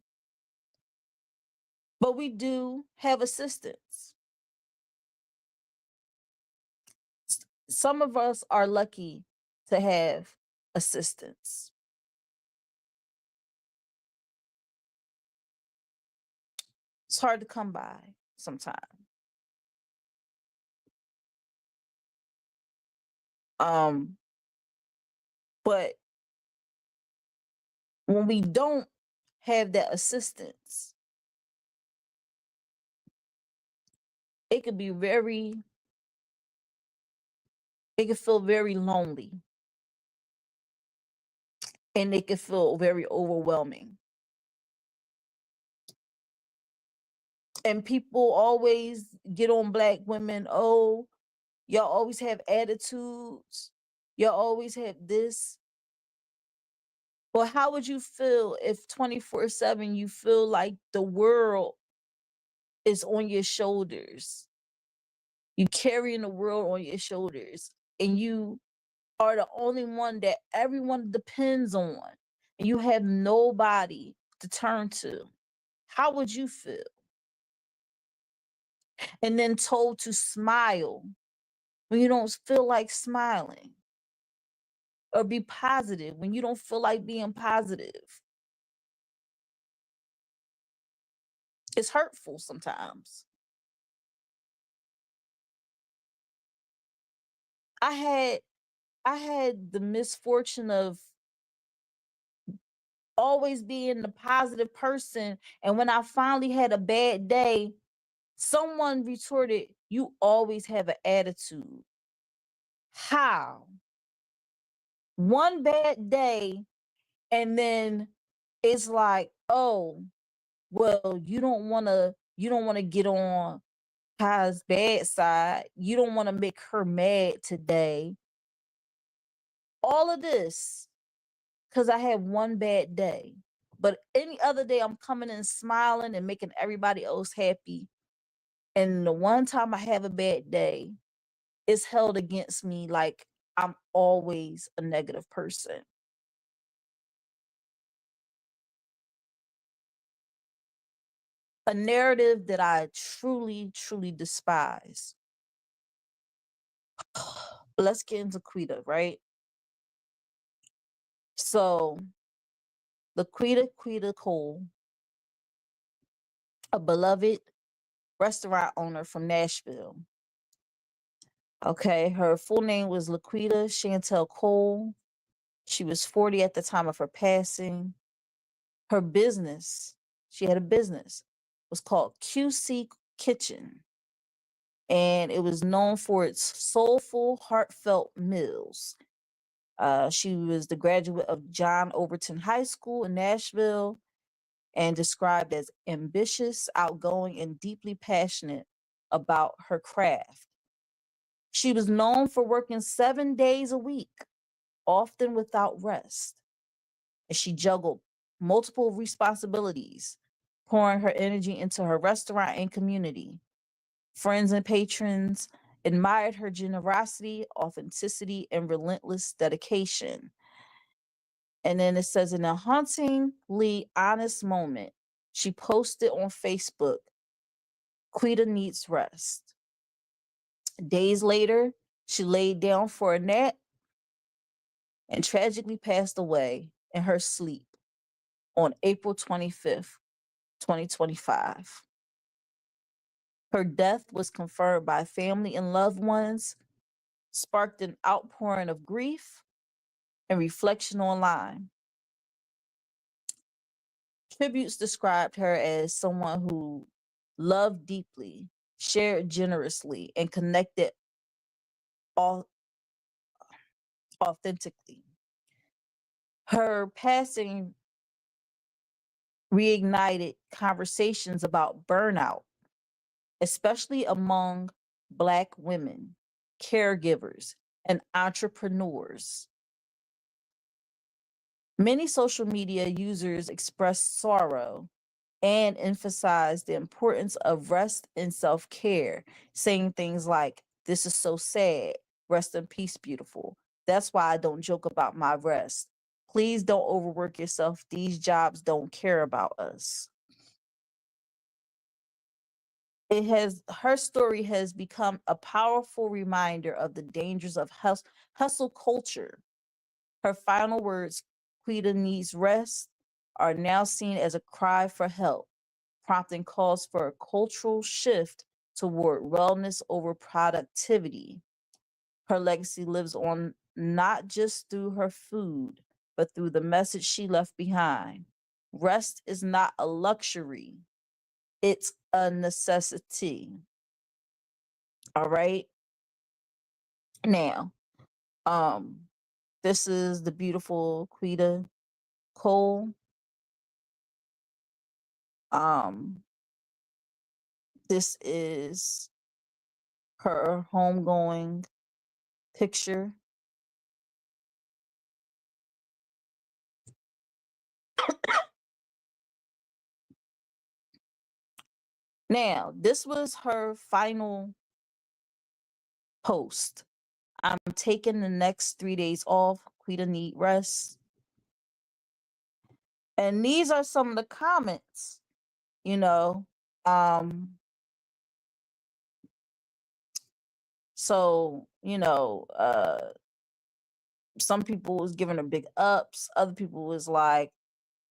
But we do have assistance. Some of us are lucky to have assistance. It's hard to come by sometimes. But when we don't have that assistance, it could be it could feel very lonely. And it can feel very overwhelming. And people always get on Black women. Oh, y'all always have attitudes. Y'all always have this. Well, how would you feel if 24/7 you feel like the world is on your shoulders? You carrying the world on your shoulders, and you are the only one that everyone depends on, and you have nobody to turn to. How would you feel? And then told to smile when you don't feel like smiling, or be positive when you don't feel like being positive. It's hurtful sometimes. I had I had the misfortune of always being the positive person, and when I finally had a bad day, someone retorted, "You always have an attitude." How? One bad day, and then it's like, "Oh, well, you don't want to get on Kai's bad side. You don't want to make her mad today." All of this because I had one bad day. But any other day, I'm coming in smiling and making everybody else happy. And the one time I have a bad day, it's held against me like I'm always a negative person. A narrative that I truly, truly despise. But let's get into Quita, right? So, the Quita Cole, a beloved restaurant owner from Nashville. Okay, her full name was Laquita Chantel Cole. She was 40 at the time of her passing. Her business, she had a business, was called QC Kitchen, and it was known for its soulful, heartfelt meals. She was the graduate of John Overton High School in Nashville and described as ambitious, outgoing, and deeply passionate about her craft. She was known for working 7 days a week, often without rest, and she juggled multiple responsibilities, pouring her energy into her restaurant and community. Friends and patrons admired her generosity, authenticity, and relentless dedication. And then it says, in a hauntingly honest moment, she posted on Facebook, "Quita needs rest." Days later, she laid down for a nap and tragically passed away in her sleep on April 25th, 2025. Her death was confirmed by family and loved ones, sparked an outpouring of grief and reflection online. Tributes described her as someone who loved deeply, shared generously, and connected au- authentically. Her passing reignited conversations about burnout, especially among Black women, caregivers, and entrepreneurs. Many social media users expressed sorrow and emphasized the importance of rest and self care, saying things like, "This is so sad. Rest in peace, beautiful. That's why I don't joke about my rest. Please don't overwork yourself. These jobs don't care about us." Her story has become a powerful reminder of the dangers of hustle culture. Her final words, "Quita needs rest," are now seen as a cry for help, prompting calls for a cultural shift toward wellness over productivity. Her legacy lives on not just through her food, but through the message she left behind. Rest is not a luxury, it's a necessity. All right. Now, um, this is the beautiful Quita Cole. Um, this is her homegoing picture. Now, this was her final post. "I'm taking the next 3 days off. Quita need rest." And these are some of the comments, you know. Um, so you know, some people was giving her big ups. Other people was like,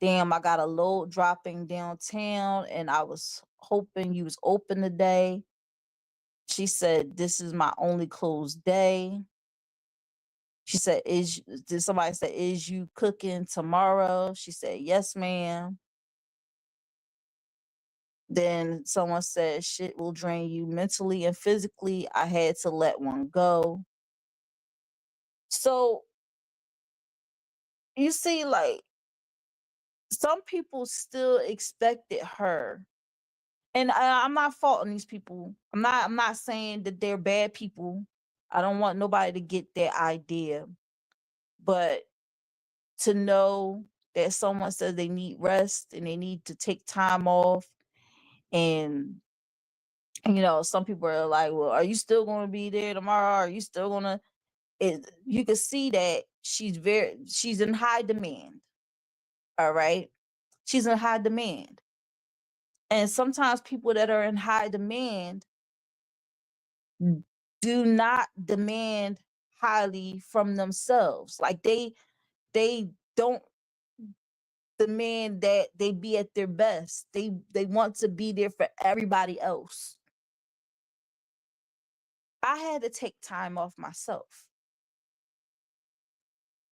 damn, I got a load dropping downtown and I was hoping you was open today. She said, this is my only closed day. She said, did somebody say, is you cooking tomorrow? She said, yes, ma'am. Then someone said, shit will drain you mentally and physically. I had to let one go. So you see, like, some people still expected her. And I'm not faulting these people. I'm not saying that they're bad people. I don't want nobody to get that idea. But to know that someone says they need rest and they need to take time off, and some people are like, well, are you still going to be there tomorrow? Are you still going to? You can see that she's in high demand. All right, she's in high demand, and sometimes people that are in high demand do not demand highly from themselves. Like they don't demand that they be at their best. They want to be there for everybody else. I had to take time off myself.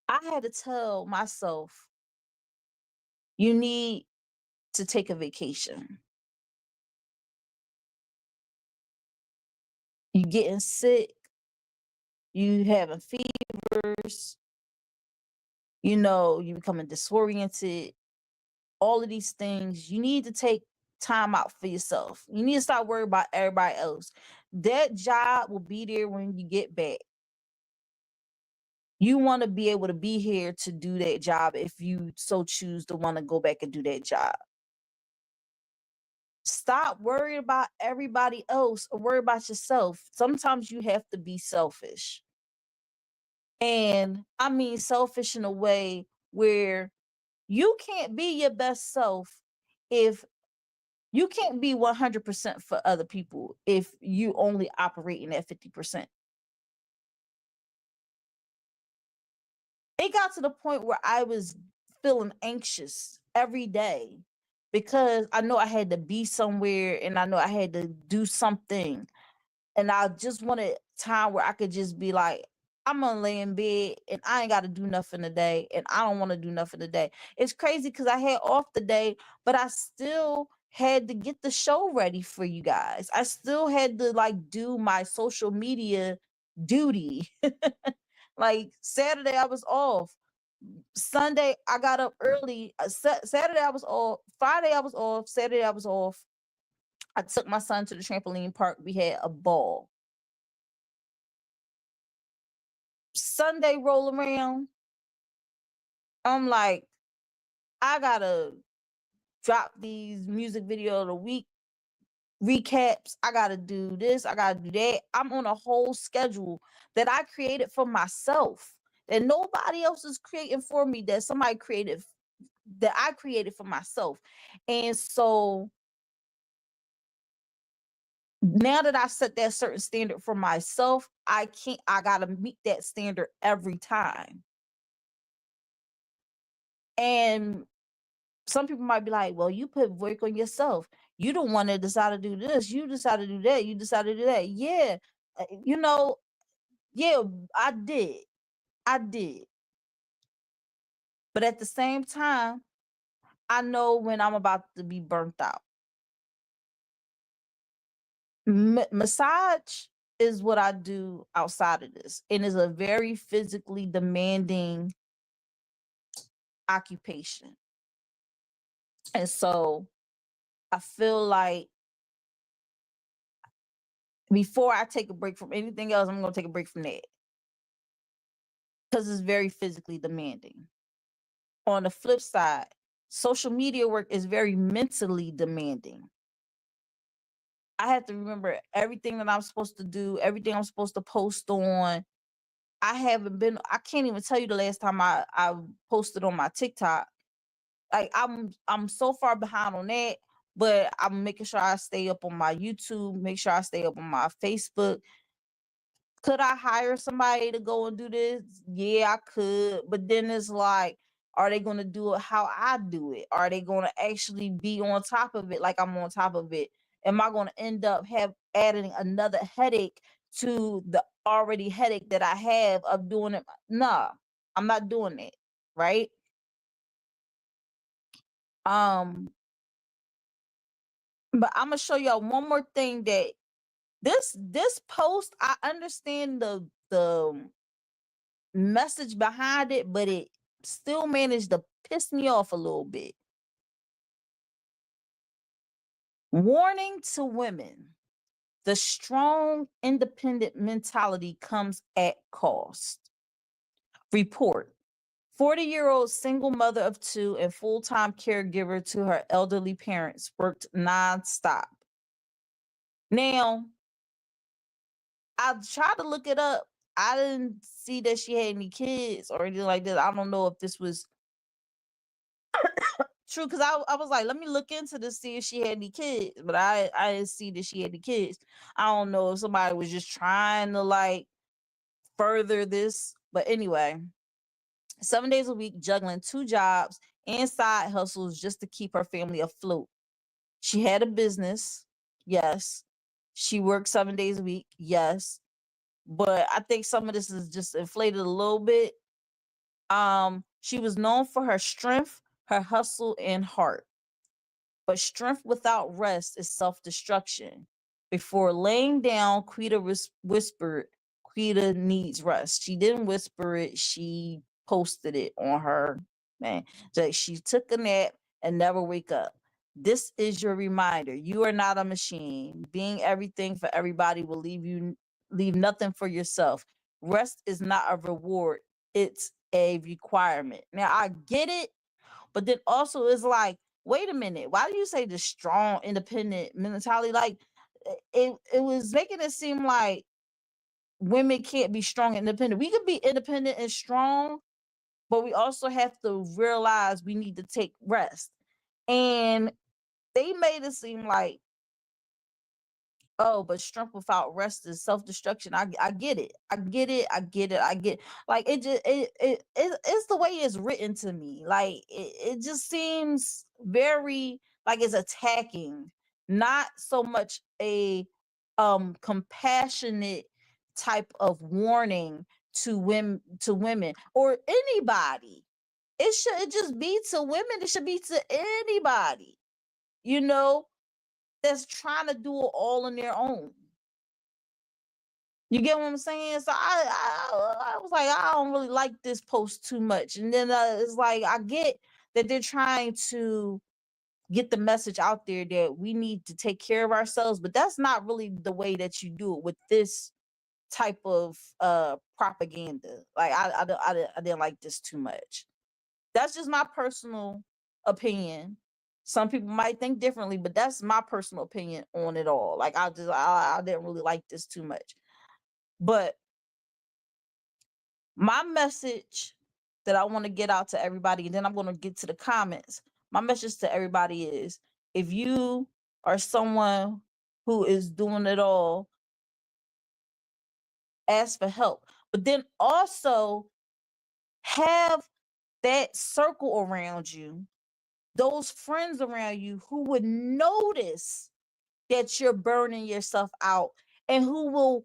I had to tell myself, you need to take a vacation. You getting sick, you having fevers, you becoming disoriented, all of these things, you need to take time out for yourself. You need to stop worrying about everybody else. That job will be there when you get back. You want to be able to be here to do that job if you so choose to want to go back and do that job. Stop worrying about everybody else or worry about yourself. Sometimes you have to be selfish. And I mean selfish in a way where you can't be your best self if you can't be 100% for other people if you only operating at 50%. It got to the point where I was feeling anxious every day because I know I had to be somewhere and I know I had to do something. And I just wanted time where I could just be like, I'm gonna lay in bed and I ain't gotta do nothing today. And I don't wanna do nothing today. It's crazy because I had off the day, but I still had to get the show ready for you guys. I still had to like do my social media duty. Like Saturday, I was off. Sunday, I got up early. Saturday, I was off. Friday, I was off. Saturday, I was off. I took my son to the trampoline park. We had a ball. Sunday roll around. I'm like, I gotta drop these music video of the week recaps. I gotta do this. I gotta do that. I'm on a whole schedule that I created for myself. That nobody else is creating for me. That somebody created. That I created for myself. And so now that I set that certain standard for myself, I gotta meet that standard every time. And some people might be like, well, you put work on yourself. You don't want to decide to do this. You decide to do that. You decide to do that. Yeah. Yeah, I did. I did. But at the same time, I know when I'm about to be burnt out. Massage is what I do outside of this, and is a very physically demanding occupation. And so I feel like before I take a break from anything else, I'm going to take a break from that because it's very physically demanding. On the flip side, social media work is very mentally demanding. I have to remember everything that I'm supposed to do, everything I'm supposed to post on. I can't even tell you the last time I posted on my TikTok. Like I'm so far behind on that, but I'm making sure I stay up on my YouTube, make sure I stay up on my Facebook. Could I hire somebody to go and do this? Yeah, I could. But then it's like, are they going to do it how I do it? Are they going to actually be on top of it like I'm on top of it? Am I going to end up adding another headache to the already headache that I have of doing it? Nah, I'm not doing it. Right? Um, but I'm gonna show y'all one more thing that this post, I understand the message behind it, but it still managed to piss me off a little bit. Warning to women: the strong, independent mentality comes at cost. Report: 40-year-old single mother of two and full-time caregiver to her elderly parents worked nonstop. Now, I tried to look it up. I didn't see that she had any kids or anything like that. I don't know if this was true, because I was like, let me look into this, see if she had any kids. But I didn't see that she had any kids. I don't know if somebody was just trying to like further this. But anyway, 7 days a week, juggling two jobs and side hustles just to keep her family afloat. She had a business, yes. She worked 7 days a week, yes. But I think some of this is just inflated a little bit. She was known for her strength, her hustle, and heart. But strength without rest is self-destruction. Before laying down, Quita whispered, Quita needs rest. She didn't whisper it, she posted it on her man. So she took a nap and never wake up. This is your reminder. You are not a machine. Being everything for everybody will leave nothing for yourself. Rest is not a reward, it's a requirement. Now I get it, but then also it's like, wait a minute, why do you say the strong, independent mentality? Like it was making it seem like women can't be strong and independent. We could be independent and strong, but we also have to realize we need to take rest. And they made it seem like, oh, but strength without rest is self-destruction. I get it. I get it. I get it. I get like it just it's the way it's written to me. Like it just seems very like it's attacking, not so much a compassionate type of warning to women or anybody. It shouldn't just be to women, it should be to anybody, you know, that's trying to do it all on their own. You get what I'm saying? So I was like, I don't really like this post too much. And then it's like, I get that they're trying to get the message out there that we need to take care of ourselves, but that's not really the way that you do it with this type of propaganda. Like I didn't like this too much. That's just my personal opinion. Some people might think differently, but that's my personal opinion on it all. Like I didn't really like this too much. But my message that I want to get out to everybody, and then I'm going to get to the comments. My message to everybody is, if you are someone who is doing it all, ask for help. But then also have that circle around you, those friends around you who would notice that you're burning yourself out and who will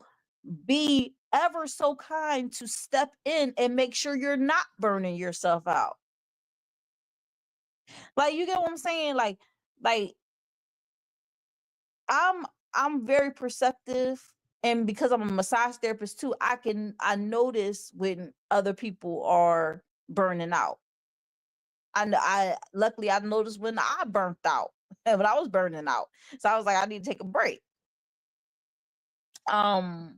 be ever so kind to step in and make sure you're not burning yourself out. Like, you get what I'm saying? Like I'm very perceptive, and because I'm a massage therapist too, I notice when other people are burning out. I luckily I noticed when I burnt out and when I was burning out. So I was like, I need to take a break. Um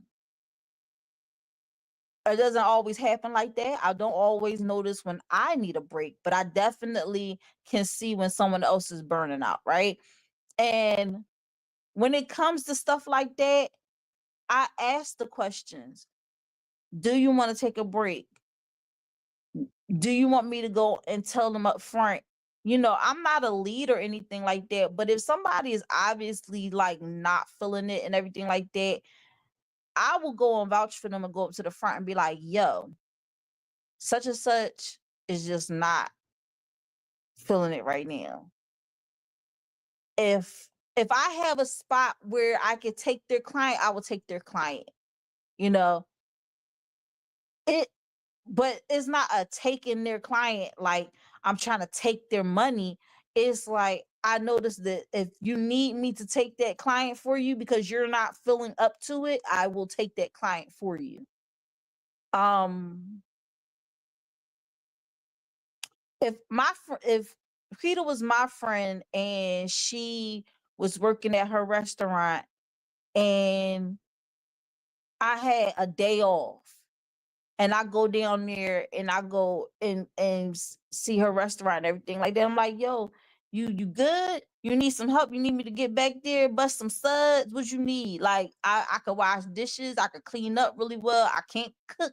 it doesn't always happen like that. I don't always notice when I need a break, but I definitely can see when someone else is burning out, right? And when it comes to stuff like that, I ask the questions. Do you want to take a break? Do you want me to go and tell them up front? You know, I'm not a lead or anything like that, but if somebody is obviously like not feeling it and everything like that, I will go and vouch for them and go up to the front and be like, yo, such and such is just not feeling it right now. If I have a spot where I could take their client, I will take their client. You know, it but it's not a taking their client like I'm trying to take their money. It's like I noticed that if you need me to take that client for you because you're not feeling up to it, I will take that client for you. Um if Quita was my friend and she was working at her restaurant and I had a day off and I go down there and I go and see her restaurant and everything like that. I'm like, yo, you good? You need some help? You need me to get back there, bust some suds? What you need? Like I could wash dishes, I could clean up really well. I can't cook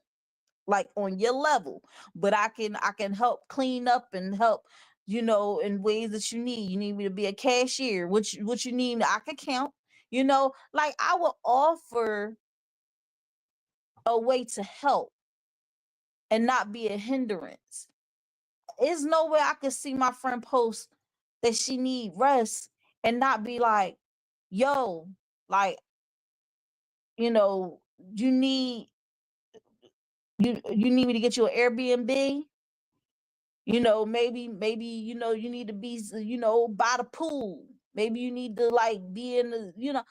like on your level, but I can help clean up and help, in ways that you need. You need me to be a cashier, what you need, I can count, like I will offer a way to help and not be a hindrance. There's no way I could see my friend post that she need rest and not be like, yo, like, you know, you need you need me to get you an Airbnb. Maybe you need to be by the pool. Maybe you need to like be in the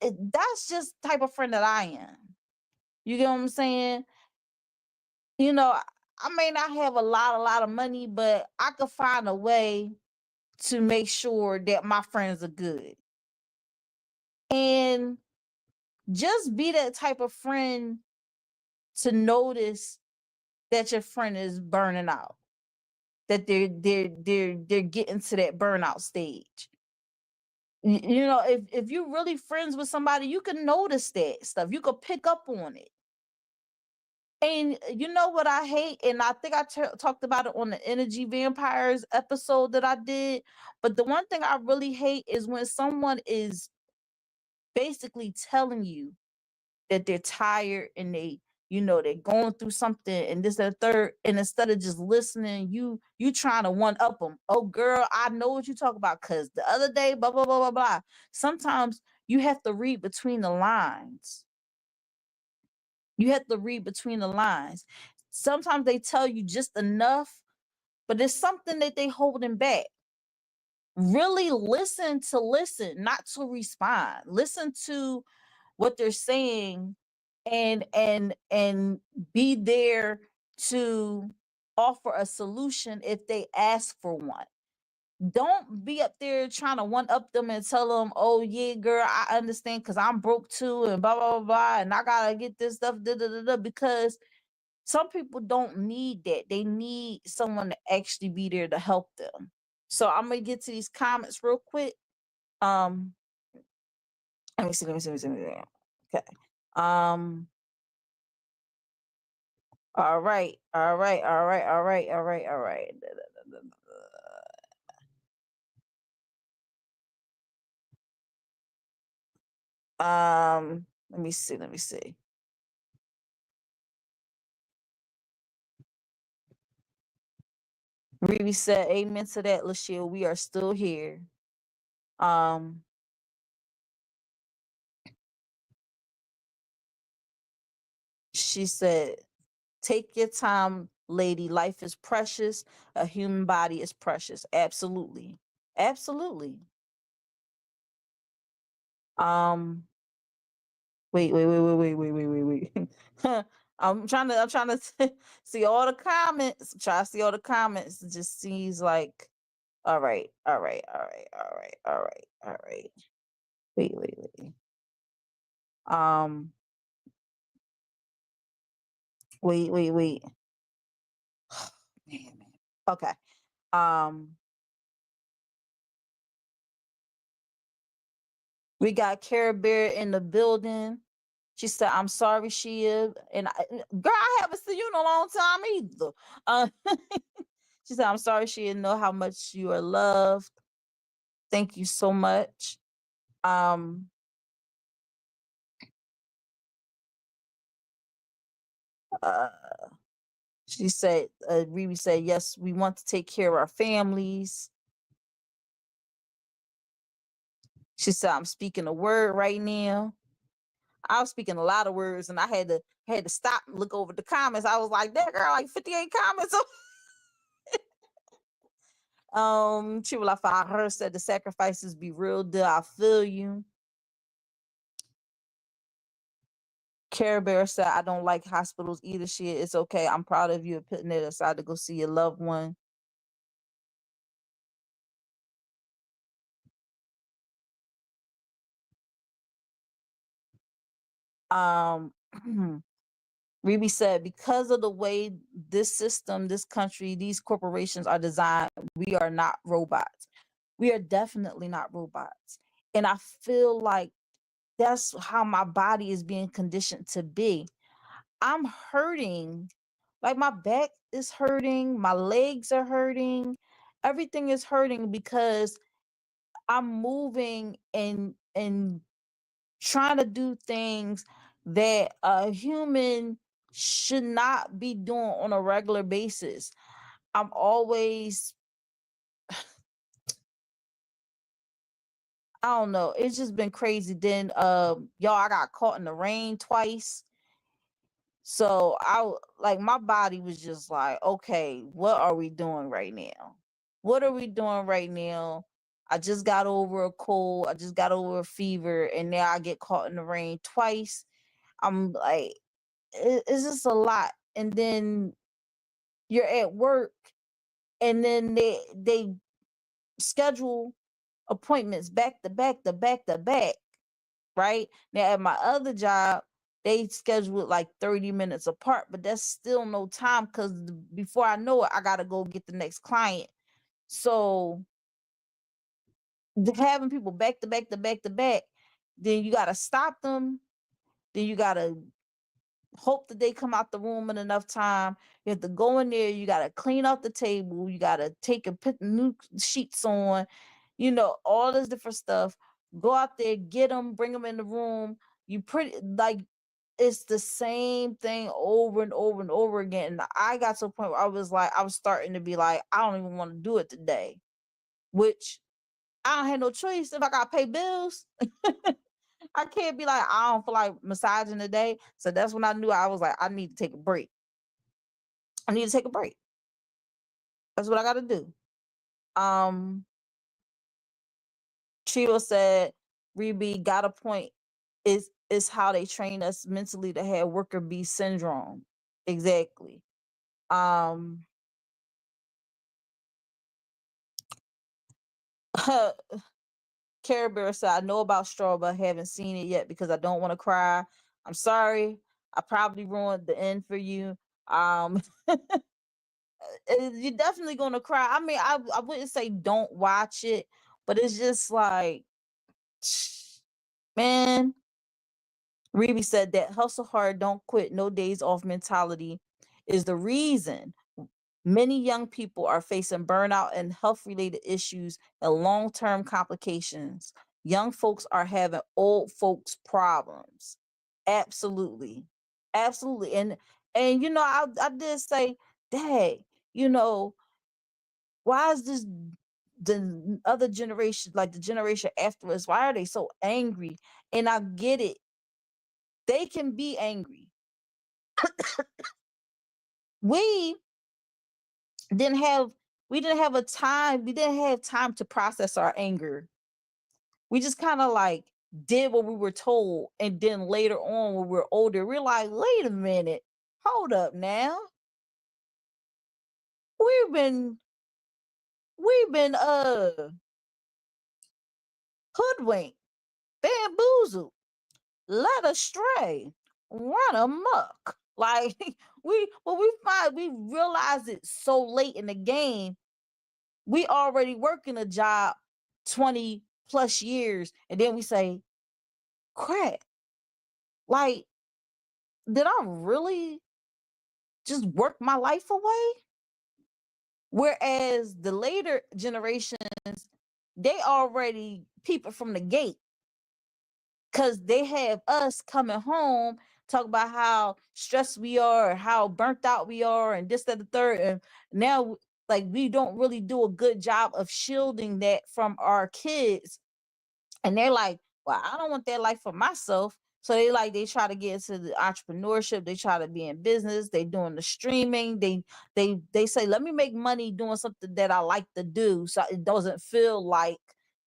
that's just the type of friend that I am. You get what I'm saying? You know, I may not have a lot of money, but I could find a way to make sure that my friends are good. And just be that type of friend to notice that your friend is burning out, that they're getting to that burnout stage. If you're really friends with somebody, you can notice that stuff. You could pick up on it. And you know what I hate? And I think I talked about it on the Energy Vampires episode that I did. But the one thing I really hate is when someone is basically telling you that they're tired and they're going through something and this and the third, and instead of just listening, you trying to one up them. Oh girl, I know what you talk about because the other day, blah blah blah blah blah. Sometimes you have to read between the lines. You have to read between the lines. Sometimes they tell you just enough, but there's something that they holding back. Really listen, not to respond. Listen to what they're saying and be there to offer a solution if they ask for one. Don't be up there trying to one up them and tell them, oh yeah, girl, I understand because I'm broke too, and blah blah blah blah, and I gotta get this stuff, da, da, da, da, because some people don't need that. They need someone to actually be there to help them. So I'm gonna get to these comments real quick. Um, let me see. Okay. Um, all right, all right, all right, all right, all right, all right. Let me see. Riri said, amen to that, Lashia. We are still here. Um, she said, take your time, lady. Life is precious. A human body is precious. Absolutely. Absolutely. Um, wait. I'm trying to see all the comments. Try to see all the comments. It just seems like, all right. Wait. Um, wait. Man. Okay. Um, we got Cara Bear in the building. She said, I'm sorry, Shia. And girl, I haven't seen you in a long time either. Uh, she said, I'm sorry, Shia. Know how much you are loved. Thank you so much. Um, She said, Riri said, yes, we want to take care of our families. She said, I'm speaking a word right now. I was speaking a lot of words, and I had to stop and look over the comments. I was like, that girl, like 58 comments. She was like, I heard said the sacrifices be real deal. I feel you. Care Bear said, I don't like hospitals either. Shit, it's okay. I'm proud of you putting it aside to go see your loved one. Ruby said, because of the way this system, this country, these corporations are designed, we are not robots. We are definitely not robots. And I feel like that's how my body is being conditioned to be. I'm hurting. Like my back is hurting, my legs are hurting, everything is hurting because I'm moving and trying to do things that a human should not be doing on a regular basis. I'm always, I don't know, it's just been crazy. Then y'all, I got caught in the rain twice. So like my body was just like, okay, what are we doing right now? What are we doing right now? I just got over a cold, I just got over a fever, and now I get caught in the rain twice. I'm like, it's just a lot. And then you're at work, and then they schedule appointments back to back to back to back, right? Now at my other job, they schedule it like 30 minutes apart, but that's still no time because before I know it, I gotta go get the next client. So having people back to back to back to back, then you gotta stop them. Then you gotta hope that they come out the room in enough time. You have to go in there. You gotta clean out the table. You gotta take and put new sheets on. You know, all this different stuff. Go out there, get them, bring them in the room. You pretty like it's the same thing over and over and over again. And I got to a point where I was like, I was starting to be like, I don't even want to do it today. Which I don't have no choice if I gotta pay bills. I can't be like, I don't feel like massaging today. So that's when I knew I was like, I need to take a break. I need to take a break. That's what I gotta do. Trio said, Rebe got a point. Is how they train us mentally to have worker bee syndrome. Exactly. Care Bear said, I know about straw, but I haven't seen it yet because I don't want to cry. I'm sorry. I probably ruined the end for you. You're definitely gonna cry. I mean, I wouldn't say don't watch it, but it's just like, man. Rebe said that hustle hard, don't quit, no days off mentality is the reason many young people are facing burnout and health related issues and long term complications. Young folks are having old folks problems. Absolutely. Absolutely. And you know, I did say, Dad, you know, why is this the other generation, like the generation after us, why are they so angry? And I get it. They can be angry. we didn't have we didn't have a time, we didn't have time to process our anger. We just kind of like did what we were told, and then later on when we're older, we're like, wait a minute, hold up now. We've been we've been hoodwinked, bamboozled, led astray, run amok. Like we realized it so late in the game. We already working a job 20 plus years, and then we say, crap, like, did I really just work my life away? Whereas the later generations, they already peeping from the gate because they have us coming home talk about how stressed we are, how burnt out we are, and this, that, the third. And now, like, we don't really do a good job of shielding that from our kids. And they're like, well, I don't want that life for myself. So they try to get into the entrepreneurship. They try to be in business. They doing the streaming. They say, let me make money doing something that I like to do, so it doesn't feel like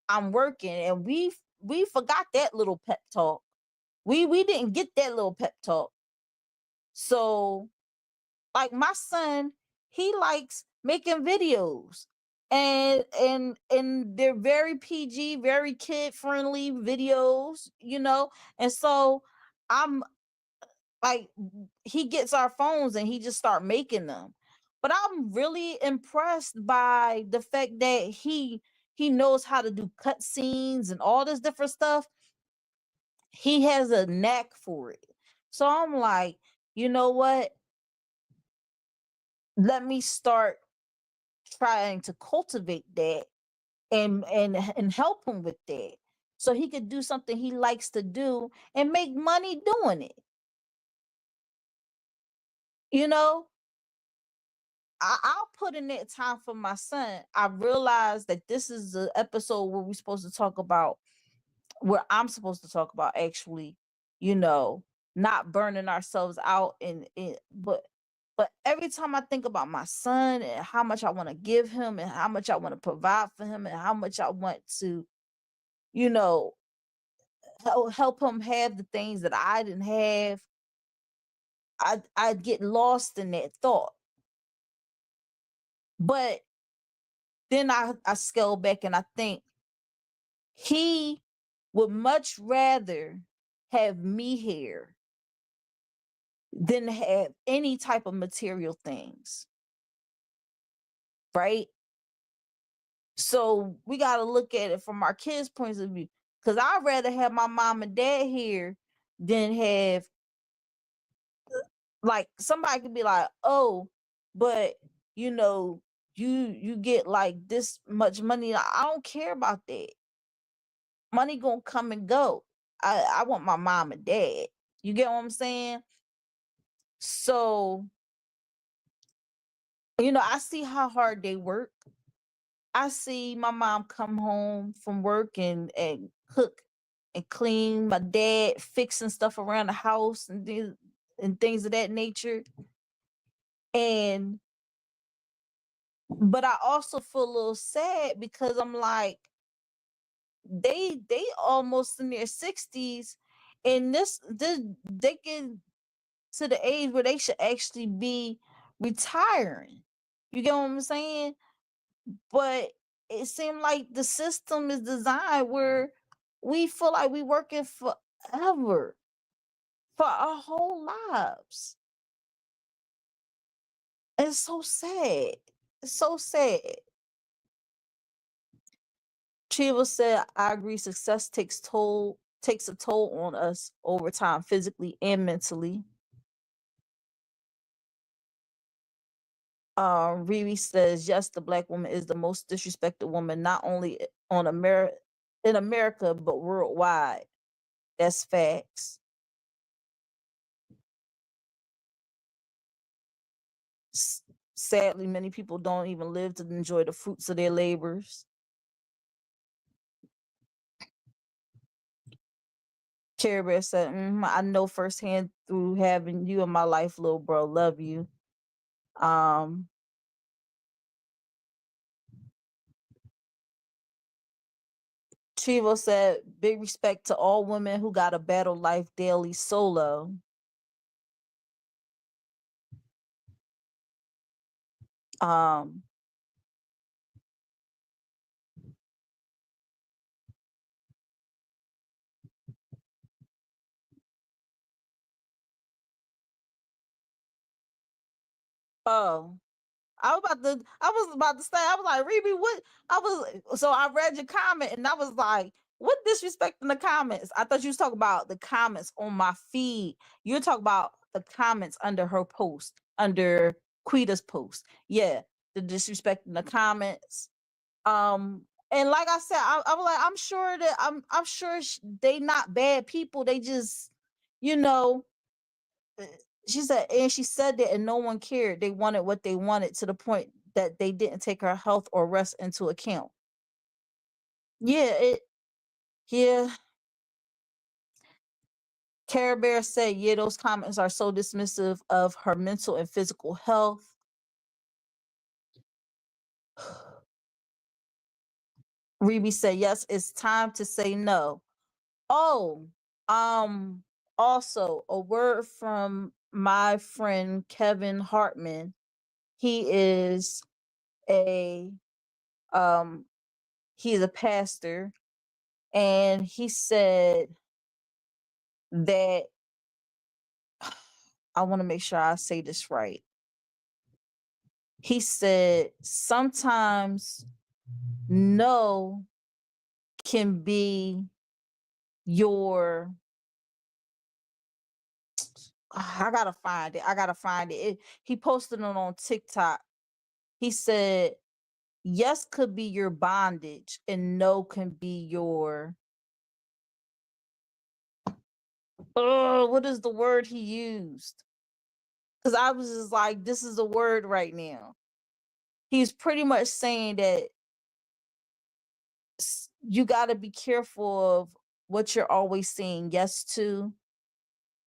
I'm working. And we forgot that little pep talk. We didn't get that little pep talk. So, like, my son, he likes making videos, and they're very PG, very kid friendly videos, and so I'm like, he gets our phones and he just start making them. But I'm really impressed by the fact that he knows how to do cut scenes and all this different stuff. He has a knack for it. So I'm like, you know what, let me start trying to cultivate that, and help him with that, so he could do something he likes to do and make money doing it. You know, I'll put in that time for my son. I realize that this is the episode where we're supposed to talk about, where I'm supposed to talk about, actually, you know, not burning ourselves out, but every time I think about my son and how much I want to give him and how much I want to provide for him and how much I want to, you know, help him have the things that I didn't have, I get lost in that thought. But then I scale back and I think he would much rather have me here than have any type of material things, right? So we got to look at it from our kids' points of view. Because I'd rather have my mom and dad here than have, like, somebody could be like, oh, but you know, you get like this much money. I don't care about that. Money gonna come and go. I want my mom and dad. You get what I'm saying? So, I see how hard they work. I see my mom come home from work and cook and clean. My dad fixing stuff around the house and things of that nature. And but I also feel a little sad because I'm like, they almost in their 60s, and this they get to the age where they should actually be retiring. You get what I'm saying? But it seemed like the system is designed where we feel like we working forever, for our whole lives. It's so sad. It's so sad. Chiva said, I agree, success takes a toll on us over time, physically and mentally. Riri says, yes, the black woman is the most disrespected woman, not only in America, but worldwide. That's facts. Sadly, many people don't even live to enjoy the fruits of their labors. Cherry Bear said, I know firsthand through having you in my life, little bro. Love you. Chivo said, big respect to all women who got to battle life daily solo. Um, oh, I was about to say, I was like, Rebe, what? So I read your comment and I was like, what disrespect in the comments? I thought you was talking about the comments on my feed. You're talking about the comments under her post, under Quita's post. Yeah, the disrespect in the comments. And like I said, I was like, I'm sure they not bad people. They just, you know, she said, and she said that, and no one cared. They wanted what they wanted to the point that they didn't take her health or rest into account. Yeah, yeah. Care Bear said, yeah, those comments are so dismissive of her mental and physical health. Reby said, yes, it's time to say no. Oh, also a word from my friend Kevin Hartman. He is a um he's a pastor, and he said that I want to make sure I say this right. He said sometimes no can be your I gotta find it. I gotta find it. He posted it on TikTok. He said yes could be your bondage and no can be your oh, what is the word he used? Because I was just like, this is a word right now. He's pretty much saying that you got to be careful of what you're always saying yes to,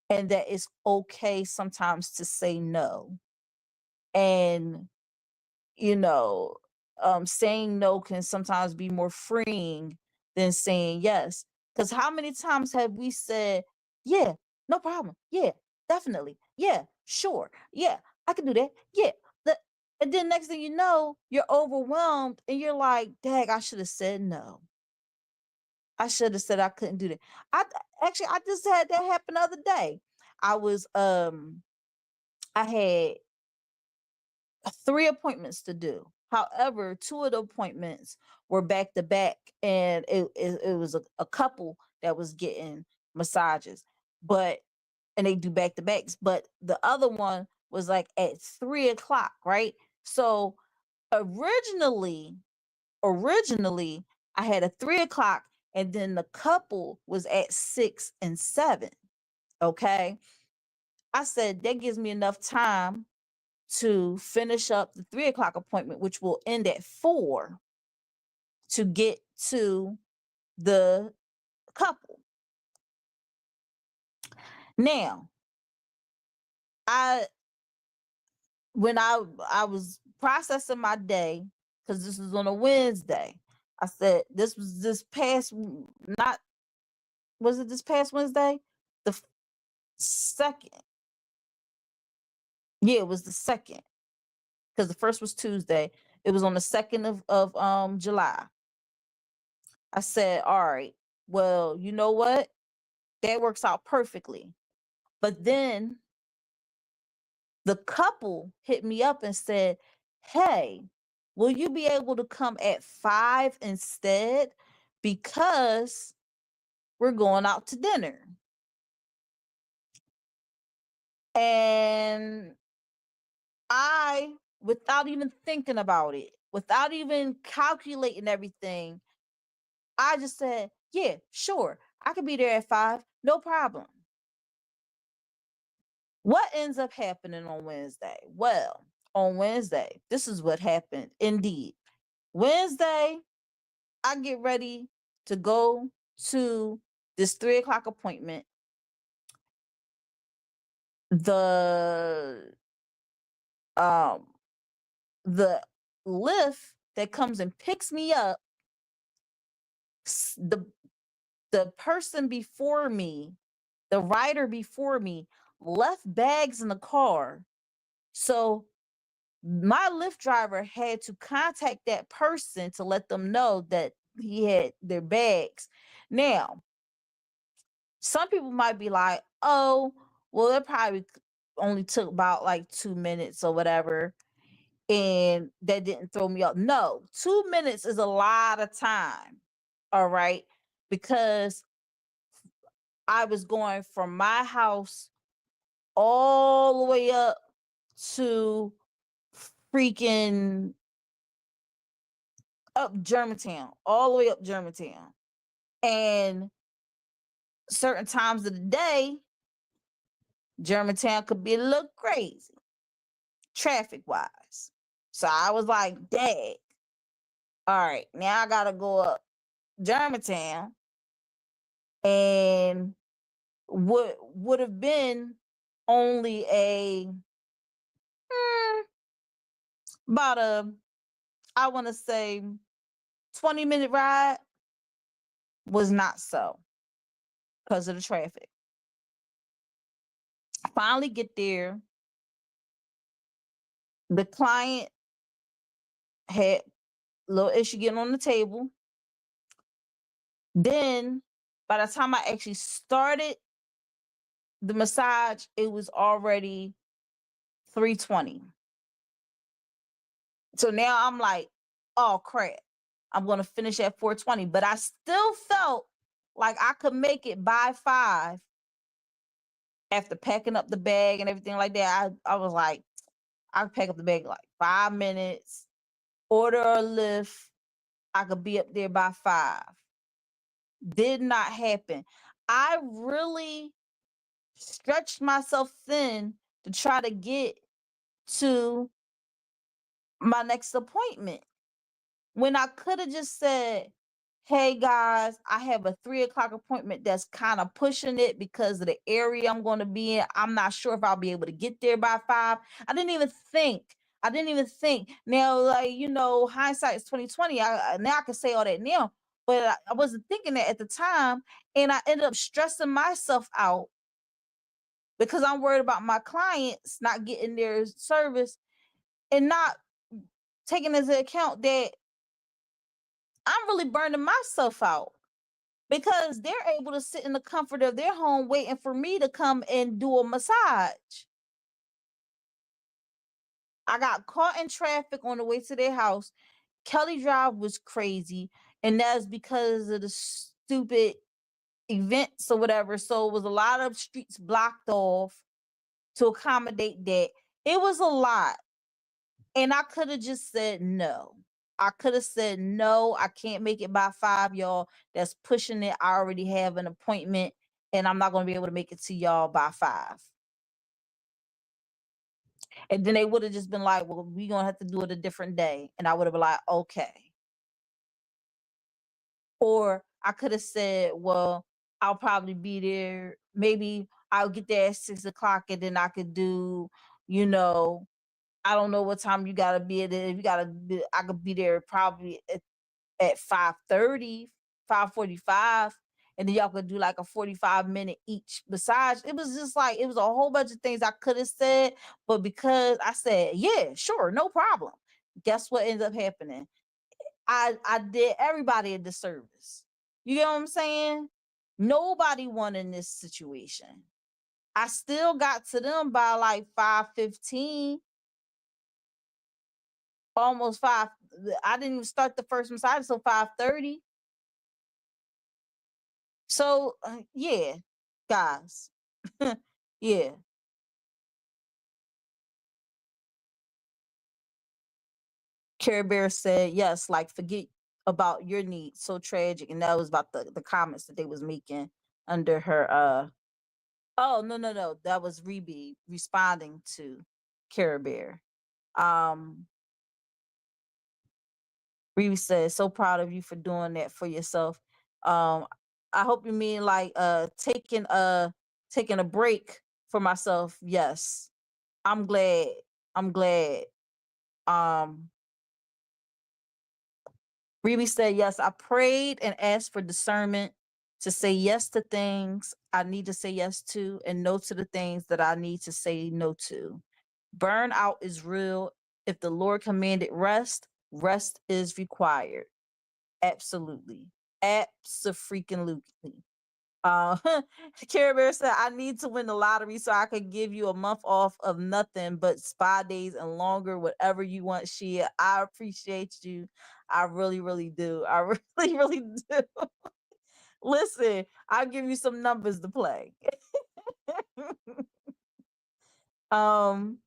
and that it's okay sometimes to say no. And, you know, saying no can sometimes be more freeing than saying yes. Because how many times have we said, yeah, no problem. Yeah, definitely. Yeah, sure. Yeah, I can do that. Yeah. And then next thing you know, you're overwhelmed and you're like, dang, I should have said no. I should have said I couldn't do that. I just had that happen the other day. I had 3 appointments to do. However, 2 of the appointments were back to back, and it was a couple that was getting massages, but and they do back to backs. But the other one was like at 3 o'clock, right? So originally, I had a 3 o'clock, and then the couple was at 6 and 7. Okay. I said that gives me enough time to finish up the 3 o'clock appointment, which will end at 4, to get to the couple. Now, I when I was processing my day, because this was on a Wednesday, I said this was this past not was it this past Wednesday? The second. Yeah, it was the second, because the first was Tuesday. It was on the 2nd of July. I said, all right, well, you know what? That works out perfectly. But then the couple hit me up and said, hey, will you be able to come at 5 instead? Because we're going out to dinner. And I, without even thinking about it, without even calculating everything, I just said, yeah, sure. I could be there at 5. No problem. What ends up happening on Wednesday? Well, on Wednesday, this is what happened indeed. Wednesday, I get ready to go to this 3 o'clock appointment. The um the lift that comes and picks me up, the person before me, the rider before me, left bags in the car. So my Lyft driver had to contact that person to let them know that he had their bags. Now, some people might be like, oh, well, it probably only took about like 2 minutes or whatever, and that didn't throw me off. No, 2 minutes is a lot of time. All right. Because I was going from my house all the way up to freaking up Germantown, all the way up Germantown. And certain times of the day, Germantown could be a little crazy, traffic wise. So I was like, dang, all right, now I gotta go up Germantown, and would have been only a about a, I want to say, 20-minute ride, was not so because of the traffic. Finally get there. The client had a little issue getting on the table. Then by the time I actually started the massage, it was already 3:20. So now I'm like, oh crap, I'm gonna finish at 4:20. But I still felt like I could make it by 5 after packing up the bag and everything like that. I was like, I could pack up the bag like 5 minutes, order a lift. I could be up there by 5. Did not happen. I really stretched myself thin to try to get to my next appointment when I could have just said, hey guys, I have a 3 o'clock appointment that's kind of pushing it because of the area I'm going to be in. I'm not sure if I'll be able to get there by 5. I didn't even think. Now, like, hindsight is 2020. Now I can say all that now, but I wasn't thinking that at the time, and I ended up stressing myself out because I'm worried about my clients not getting their service and not taking into account that I'm really burning myself out because they're able to sit in the comfort of their home waiting for me to come and do a massage. I got caught in traffic on the way to their house. Kelly Drive was crazy, and that's because of the stupid events or whatever. So it was a lot of streets blocked off to accommodate that. It was a lot. And I could have just said no. I could have said no, I can't make it by 5, y'all. That's pushing it. I already have an appointment and I'm not going to be able to make it to y'all by 5. And then they would have just been like, well, we're going to have to do it a different day. And I would have been like, okay. Or I could have said, well, I'll probably be there. Maybe I'll get there at 6 o'clock and then I could do, I don't know what time you gotta be there. If you gotta be, I could be there probably at 5:30, 5:45, and then y'all could do like a 45-minute each massage. It was just like, it was a whole bunch of things I could have said, but because I said, yeah, sure, no problem. Guess what ended up happening? I did everybody a disservice. You get what I'm saying? Nobody won in this situation. I still got to them by like 5:15. Almost 5. I didn't even start the first massage until 5:30. So yeah, guys. Yeah. Care Bear said, yes, like forget about your needs. So tragic. And that was about the comments that they was making under her oh no. That was Rebe responding to Care Bear. Rebe said, so proud of you for doing that for yourself. I hope you mean like taking a break for myself. Yes. I'm glad. I'm glad. Um Rebe said, yes, I prayed and asked for discernment to say yes to things I need to say yes to and no to the things that I need to say no to. Burnout is real. If the Lord commanded rest, rest is required. Absolutely. Abso-freaking-lutely. Uh, Care Bear said, I need to win the lottery so I could give you a month off of nothing but spa days and longer, whatever you want, Shia. I appreciate you. I really, really do. I really, really do. Listen, I'll give you some numbers to play. um,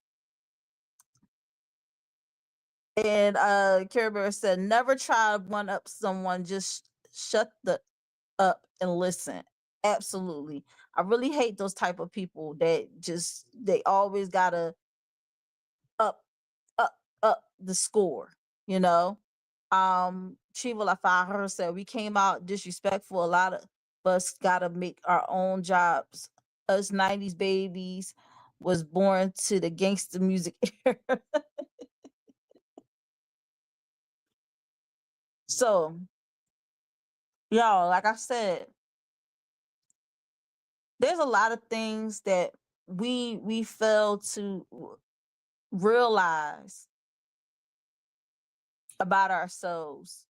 and Care Bear said, never try to one up someone, just shut the up and listen. Absolutely. I really hate those type of people that just they always gotta up, up, up the score, you know. Chiva Lafayette said we came out disrespectful. A lot of us gotta make our own jobs. Us 90s babies was born to the gangster music era. So, y'all, like I said, there's a lot of things that we fail to realize about ourselves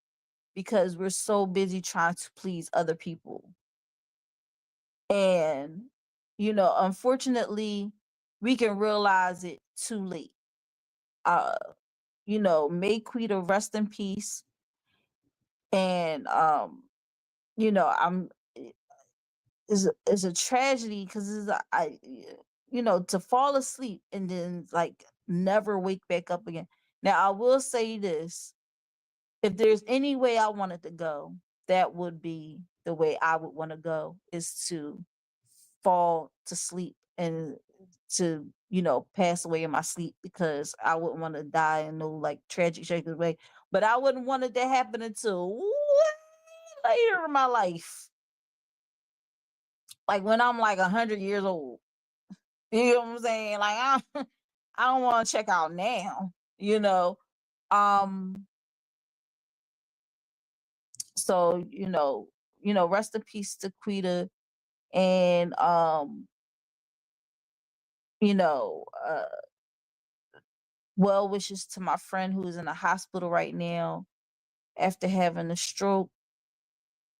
because we're so busy trying to please other people. And, unfortunately, we can realize it too late. Uh, may Quita rest in peace. And I'm is a tragedy because to fall asleep and then like never wake back up again. Now I will say this: if there's any way I wanted to go, that would be the way I would want to go, is to fall to sleep and to pass away in my sleep, because I wouldn't want to die in no like tragic way. But I wouldn't want it to happen until way later in my life, like when I'm like 100 years old. You know what I'm saying? Like I don't want to check out now. You know, um. So rest in peace to Quita, and you know, uh, well wishes to my friend who is in the hospital right now after having a stroke.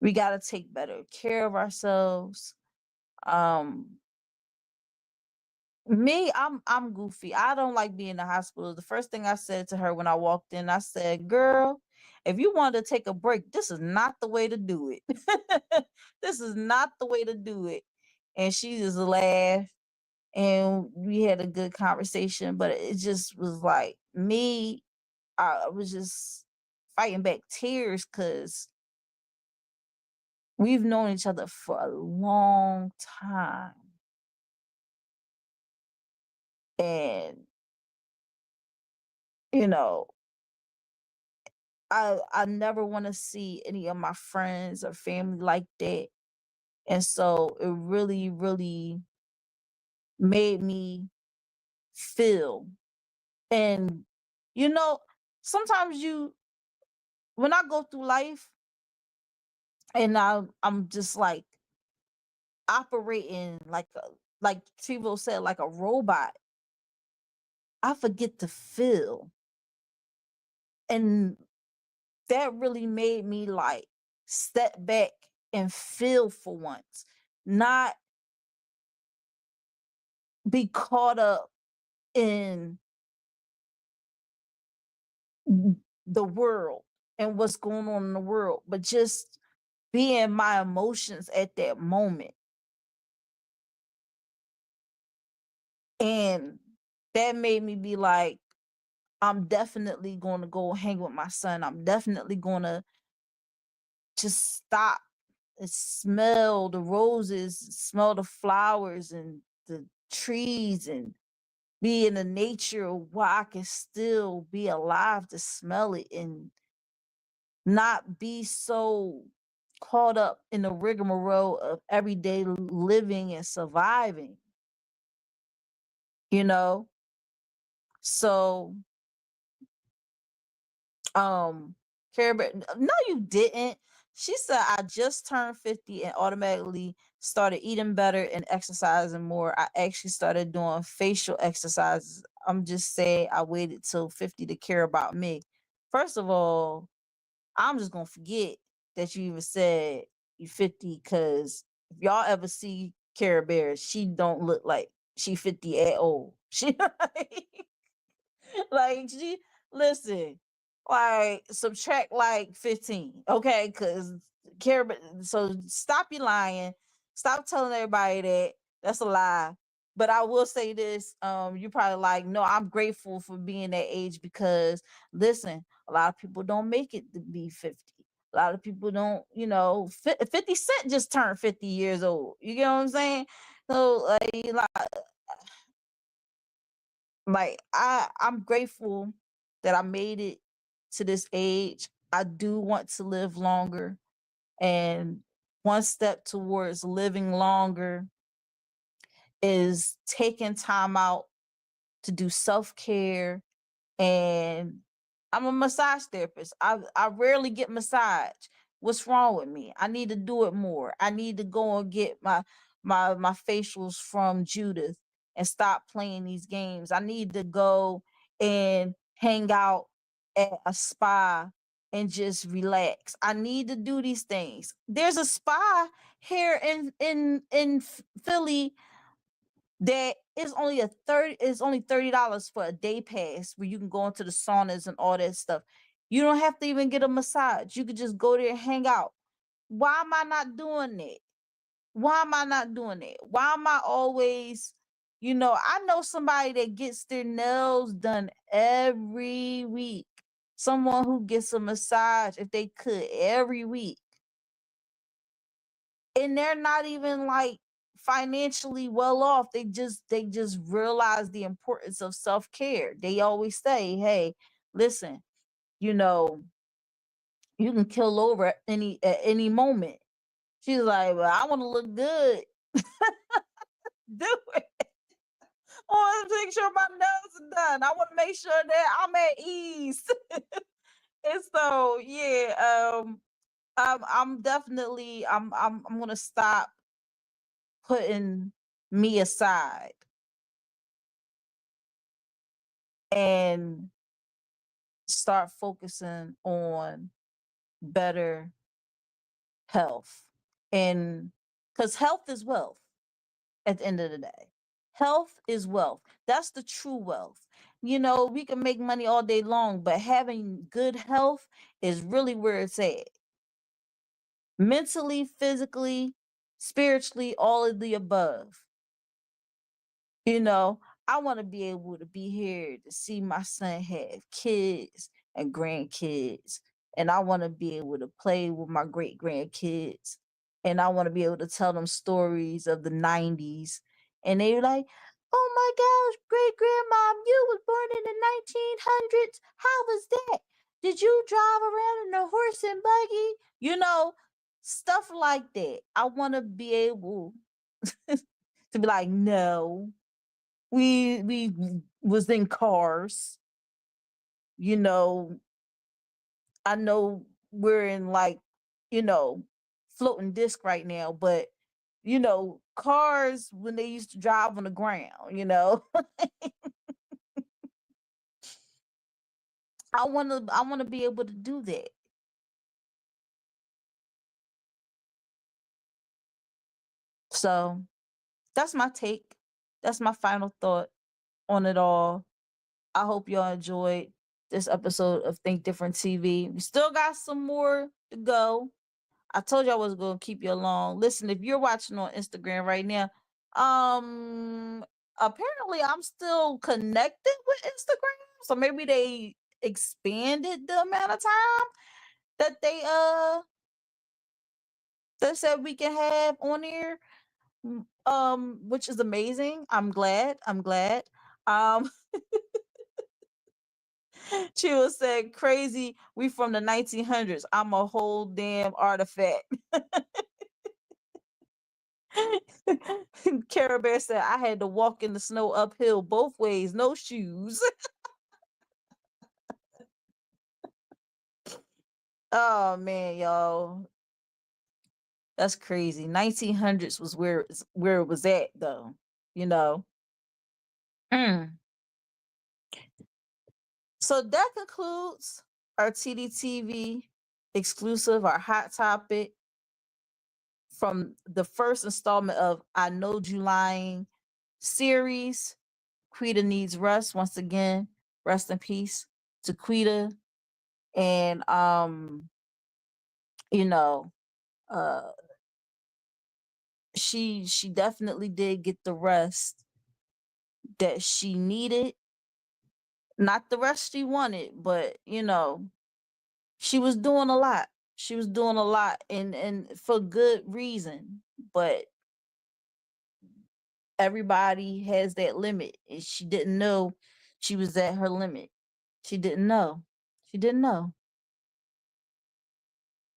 We got to take better care of ourselves. Um, Me, I'm goofy. I don't like being in the hospital. The first thing I said to her when I walked in, I said, "Girl, if you want to take a break, this is not the way to do it. This is not the way to do it." And she just laughed, and we had a good conversation. But it just was like me. I was just fighting back tears because we've known each other for a long time, and you know I never want to see any of my friends or family like that. And so it really, really made me feel. And you know, sometimes when I go through life and I'm just like operating like Trivo said, like a robot, I forget to feel. And that really made me like step back and feel for once, not be caught up in the world and what's going on in the world, but just be in my emotions at that moment. And that made me be like, I'm definitely going to go hang with my son. I'm definitely going to just stop and smell the roses, smell the flowers and the trees, and be in the nature where I can still be alive to smell it and not be so caught up in the rigmarole of everyday living and surviving, you know? So, Carrie Bear, no, you didn't. She said, I just turned 50 and automatically started eating better and exercising more. I actually started doing facial exercises. I'm just saying I waited till 50 to care about me. First of all, I'm just gonna forget that you even said you 50, because if y'all ever see Care Bear, she don't look like she 50 at all. She like she listen, like subtract like 15, okay? Because Care Bear, so stop you lying, stop telling everybody that that's a lie. But I will say this, you probably like, no, I'm grateful for being that age because listen, a lot of people don't make it to be 50. A lot of people don't, 50 Cent just turned 50 years old. You get what I'm saying? So I'm grateful that I made it to this age. I do want to live longer, and one step towards living longer is taking time out to do self-care. And I'm a massage therapist. I rarely get massage. What's wrong with me? I need to do it more. I need to go and get my facials from Judith and stop playing these games. I need to go and hang out at a spa and just relax. I need to do these things. There's a spa here in Philly that is only $30 for a day pass where you can go into the saunas and all that stuff. You don't have to even get a massage. You could just go there and hang out. Why am I not doing it? Why am I not doing it? Why am I always, I know somebody that gets their nails done every week. Someone who gets a massage if they could every week. And they're not even like financially well off. They just realize the importance of self-care. They always say, hey, listen, you know, you can kill over at any moment. She's like, well, I want to look good. Do it. I want to make sure my nails are done. I want to make sure that I'm at ease. And so yeah, I'm definitely I'm gonna stop putting me aside and start focusing on better health. And because health is wealth at the end of the day. Health is wealth. That's the true wealth. We can make money all day long, but having good health is really where it's at. Mentally, physically, spiritually, all of the above. You know, I want to be able to be here to see my son have kids and grandkids. And I want to be able to play with my great grandkids. And I want to be able to tell them stories of the 90s. And they're like, oh my gosh, great grandmom, you was born in the 1900s. How was that? Did you drive around in a horse and buggy? Stuff like that. I want to be able to be like, no, we was in cars. you know I know we're in like floating disc right now, but cars when they used to drive on the ground. I want to be able to do that. So that's my take. That's my final thought on it all. I hope y'all enjoyed this episode of Think Different TV. We still got some more to go. I told you I was gonna keep you along. Listen, if you're watching on Instagram right now, apparently I'm still connected with Instagram. So maybe they expanded the amount of time that they said we can have on here. Which is amazing. I'm glad. Um She was said, crazy. We from the 1900s. I'm a whole damn artifact. Care Bear said, I had to walk in the snow uphill both ways, no shoes. Oh man, y'all. That's crazy. 1900s was where it was at though. You know. Mm. So that concludes our TDTV exclusive, our hot topic from the first installment of I Know You Lying series. Quita needs rest. Once again, rest in peace to Quita. And you know, uh she definitely did get the rest that she needed. Not the rest she wanted, but she was doing a lot. She was doing a lot and for good reason, but everybody has that limit, and she didn't know she was at her limit. She didn't know. She didn't know.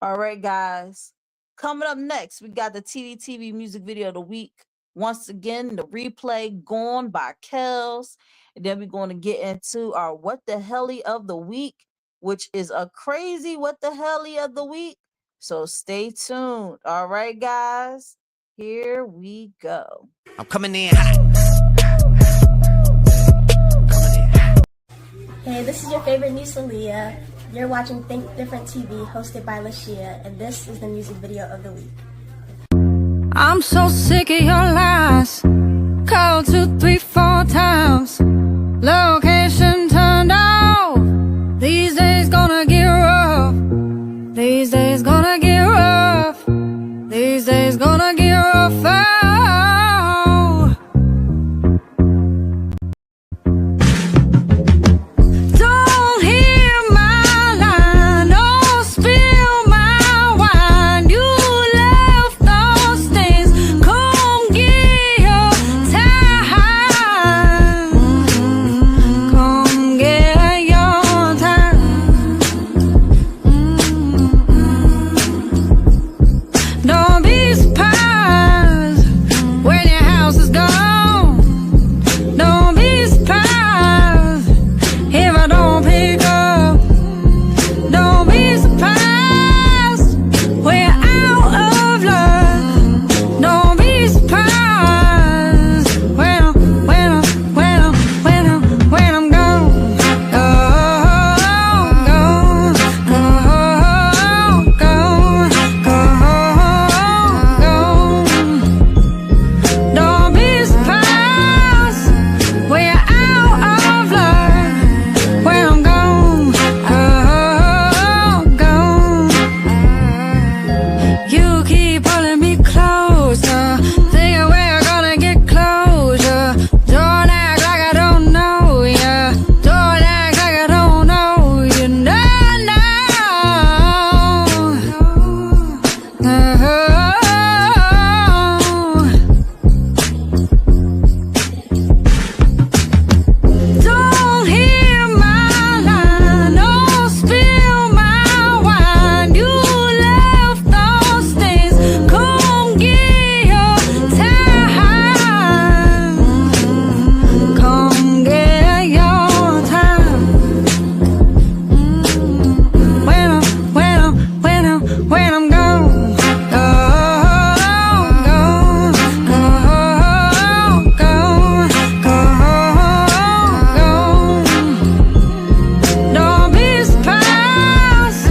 All right, guys. Coming up next, we got the TDTV music video of the week. Once again, the replay Gone by Kels. And then we're going to get into our What the Helly of the Week, which is a crazy What the Helly of the Week. So stay tuned. All right, guys. Here we go. I'm coming in hot. Hey, this is your favorite niece Aaliyah. You're watching Think Different TV, hosted by Lashia, and this is the music video of the week. I'm so sick of your lies. Called 2, 3, 4 times. Location turned off. These days gonna get rough. These days gonna get rough. These days gonna get rough. Oh. Don't hear my line. Don't spill my wine. You left those things. Come get your time. Come get your time. Don't be surprised when your house is gone. Don't be surprised if I don't pick up. Don't be surprised we're out of luck. Don't be surprised when I'm gone. Don't be surprised we're out of luck when I'm gone. You keep pulling me closer, thinking we're gonna get closure. Don't act like I don't know ya. Don't act like I don't know you. No. Don't hear my line. Don't spill my wine. You left those things. Come get your time. Come get your time. When I'm gone. Don't be surprised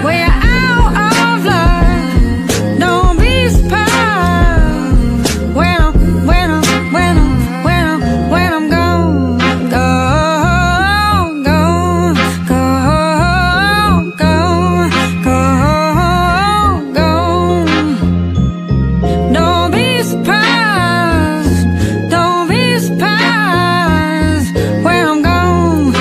we're out of luck. Don't be surprised when I'm gone. Don't be surprised. Don't be surprised when I'm gone.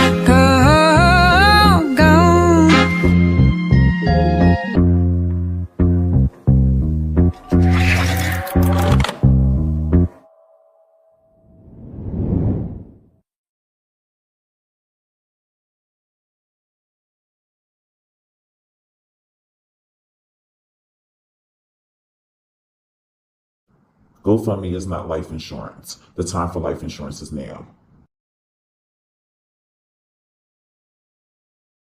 GoFundMe is not life insurance. The time for life insurance is now.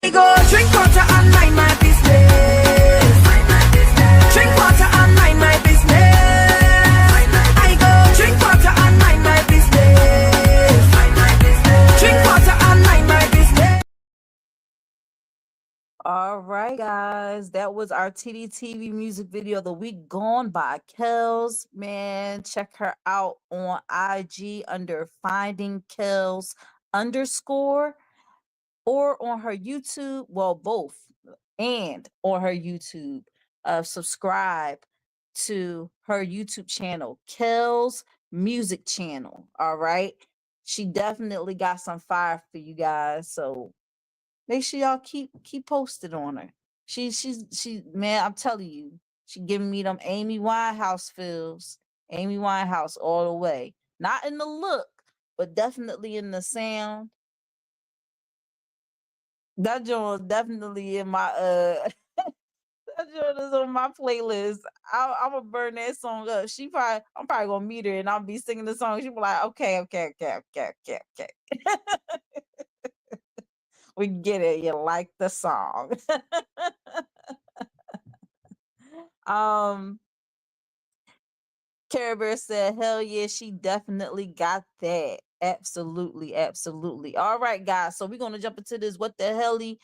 I go drink water and mind my business. Drink water and mind my business. I go drink water and mind my business. Drink water and mind my business. All right, guys. That was our TDTV music video of the week, Gone by Kels. Man, check her out on IG under Finding Kels _ or on her YouTube. Well, both, and on her YouTube. Subscribe to her YouTube channel, Kels Music Channel. All right. She definitely got some fire for you guys. So make sure y'all keep posted on her. She man, I'm telling you, she giving me them Amy Winehouse feels. Amy Winehouse all the way. Not in the look, but definitely in the sound. That joint definitely in my that joint is on my playlist. I'm gonna burn that song up. I'm probably gonna meet her and I'll be singing the song. She'll be like, okay. We get it. You like the song. um Care Bear said, hell yeah, she definitely got that. Absolutely, absolutely. All right, guys. So we're gonna jump into this what the helly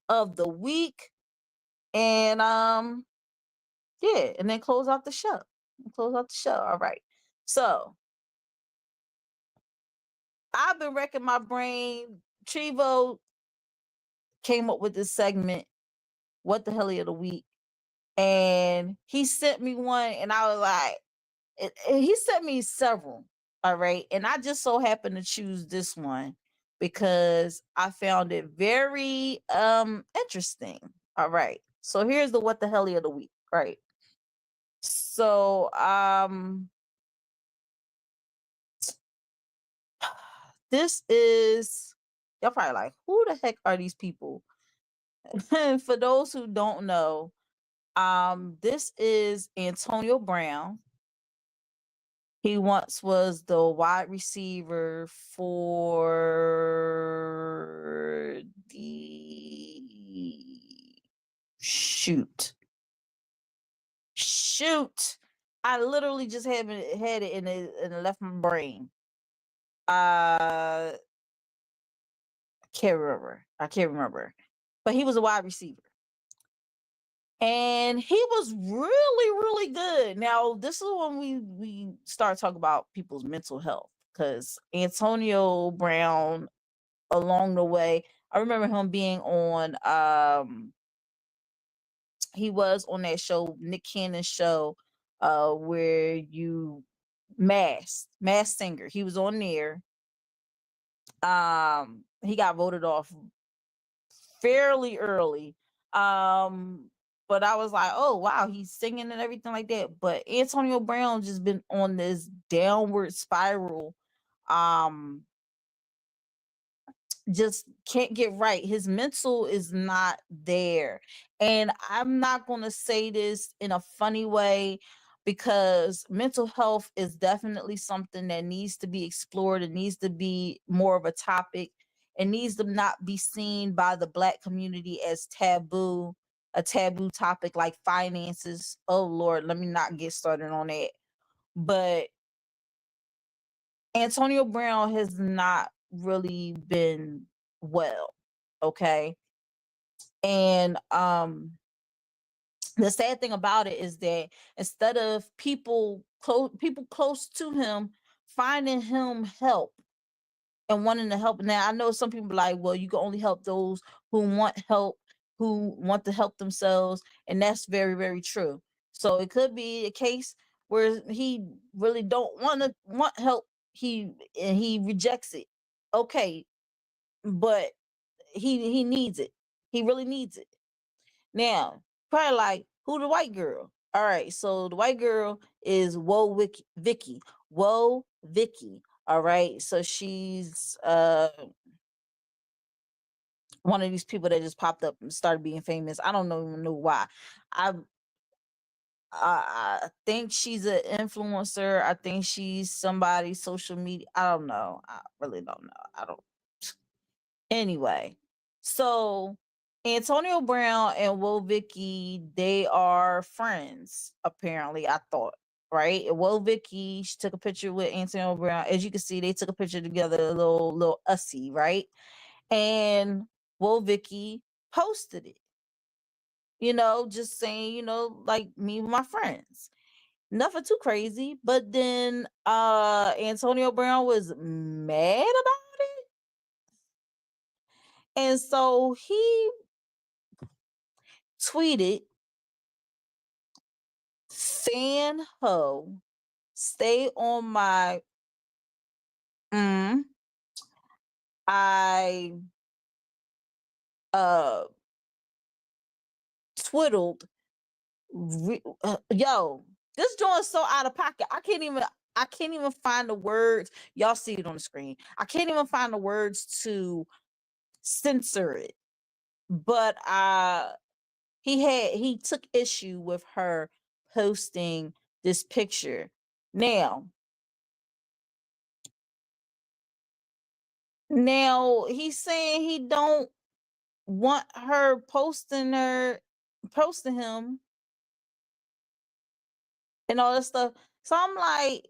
of the week. And yeah, and then close out the show. Close out the show. All right. So I've been wrecking my brain. Trevo came up with this segment, what the helly of the week. And he sent me one, and I was like, he sent me several. All right. And I just so happened to choose this one because I found it very interesting. All right. So here's the what the helly of the week. Right. So this is, y'all probably like, who the heck are these people? For those who don't know, this is Antonio Brown. He once was the wide receiver for the shoot. I literally just haven't had it in it left my brain. I can't remember. But he was a wide receiver. And he was really, really good. Now, this is when we start talking about people's mental health, because Antonio Brown, along the way, I remember him being on he was on that show, Nick Cannon's show, where you Mass Singer. He was on there. He got voted off fairly early. But I was like, oh wow, he's singing and everything like that. But Antonio Brown just been on this downward spiral. Um, just can't get right. His mental is not there. And I'm not going to say this in a funny way, because mental health is definitely something that needs to be explored. It needs to be more of a topic. It needs to not be seen by the Black community as taboo, a taboo topic like finances. Oh Lord, let me not get started on that. But Antonio Brown has not really been well, okay? And the sad thing about it is that instead of people close to him finding him help and wanting to help. Now I know some people like, well, you can only help those who want help, who want to help themselves, and that's very, very true. So it could be a case where he really don't want help. He rejects it. Okay, but he needs it. He really needs it. Now, probably like, who the white girl? All right, so the white girl is Vicky. Whoa Vicky. All right, so she's one of these people that just popped up and started being famous. I don't even know why. I I think she's an influencer. I think she's somebody social media. I don't know. I really don't know. I don't. Anyway, so Antonio Brown and Will Vicky, they are friends, apparently, I thought. Right? And Will Vicky, she took a picture with Antonio Brown. As you can see, they took a picture together, a little ussy, right? And Will Vicky posted it, just saying, like, me with my friends. Nothing too crazy. But then Antonio Brown was mad about it. And so he tweeted, "San Ho, stay on my I twiddled. Yo, this joint's so out of pocket. I can't even find the words. Y'all see it on the screen. I can't even find the words to censor it. But he took issue with her posting this picture. Now he's saying he don't want her posting him and all this stuff. So I'm like,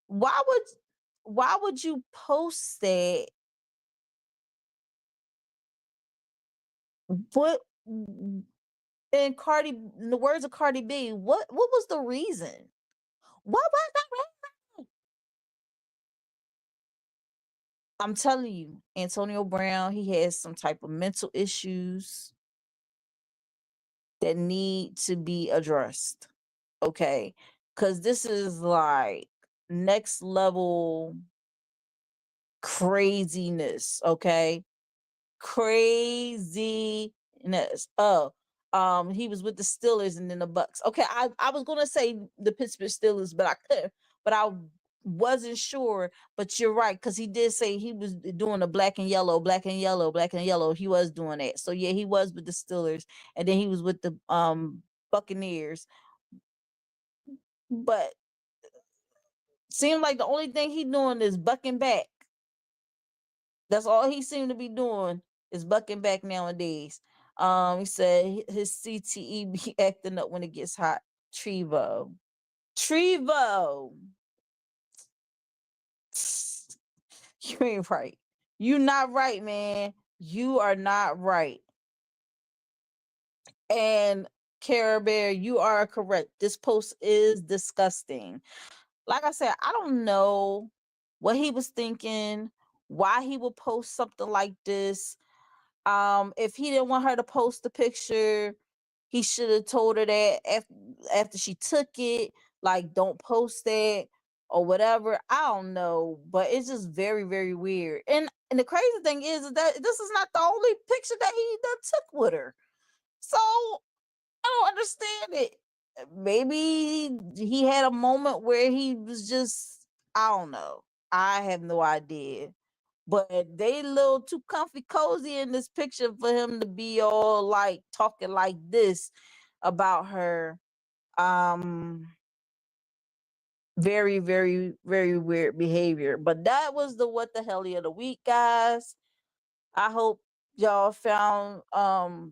why would you post that? What in the words of Cardi B, what was the reason? What was the reason? I'm telling you, Antonio Brown, he has some type of mental issues that need to be addressed. Okay. Cause this is like next level craziness. Okay. Craziness. Oh, he was with the Steelers and then the Bucks. Okay, I was gonna say the Pittsburgh Steelers, but I wasn't sure. But you're right, because he did say he was doing the black and yellow, black and yellow, black and yellow. He was doing that. So yeah, he was with the Steelers, and then he was with the Buccaneers. But seemed like the only thing he doing is bucking back. That's all he seemed to be doing is bucking back nowadays. He said his CTE be acting up when it gets hot. Trevo. Trevo. You ain't right. You not right, man. You are not right. And Care Bear, you are correct. This post is disgusting. Like I said, I don't know what he was thinking, why he would post something like this. If he didn't want her to post the picture, he should have told her that after she took it, like, don't post that or whatever. I don't know, but it's just very, very weird. And the crazy thing is that this is not the only picture that he done took with her. So I don't understand it. Maybe he had a moment where he was just, I don't know. I have no idea. But they a little too comfy cozy in this picture for him to be all like talking like this about her. Very, very, very weird behavior. But that was the what the hell of the week, guys. I hope y'all found uh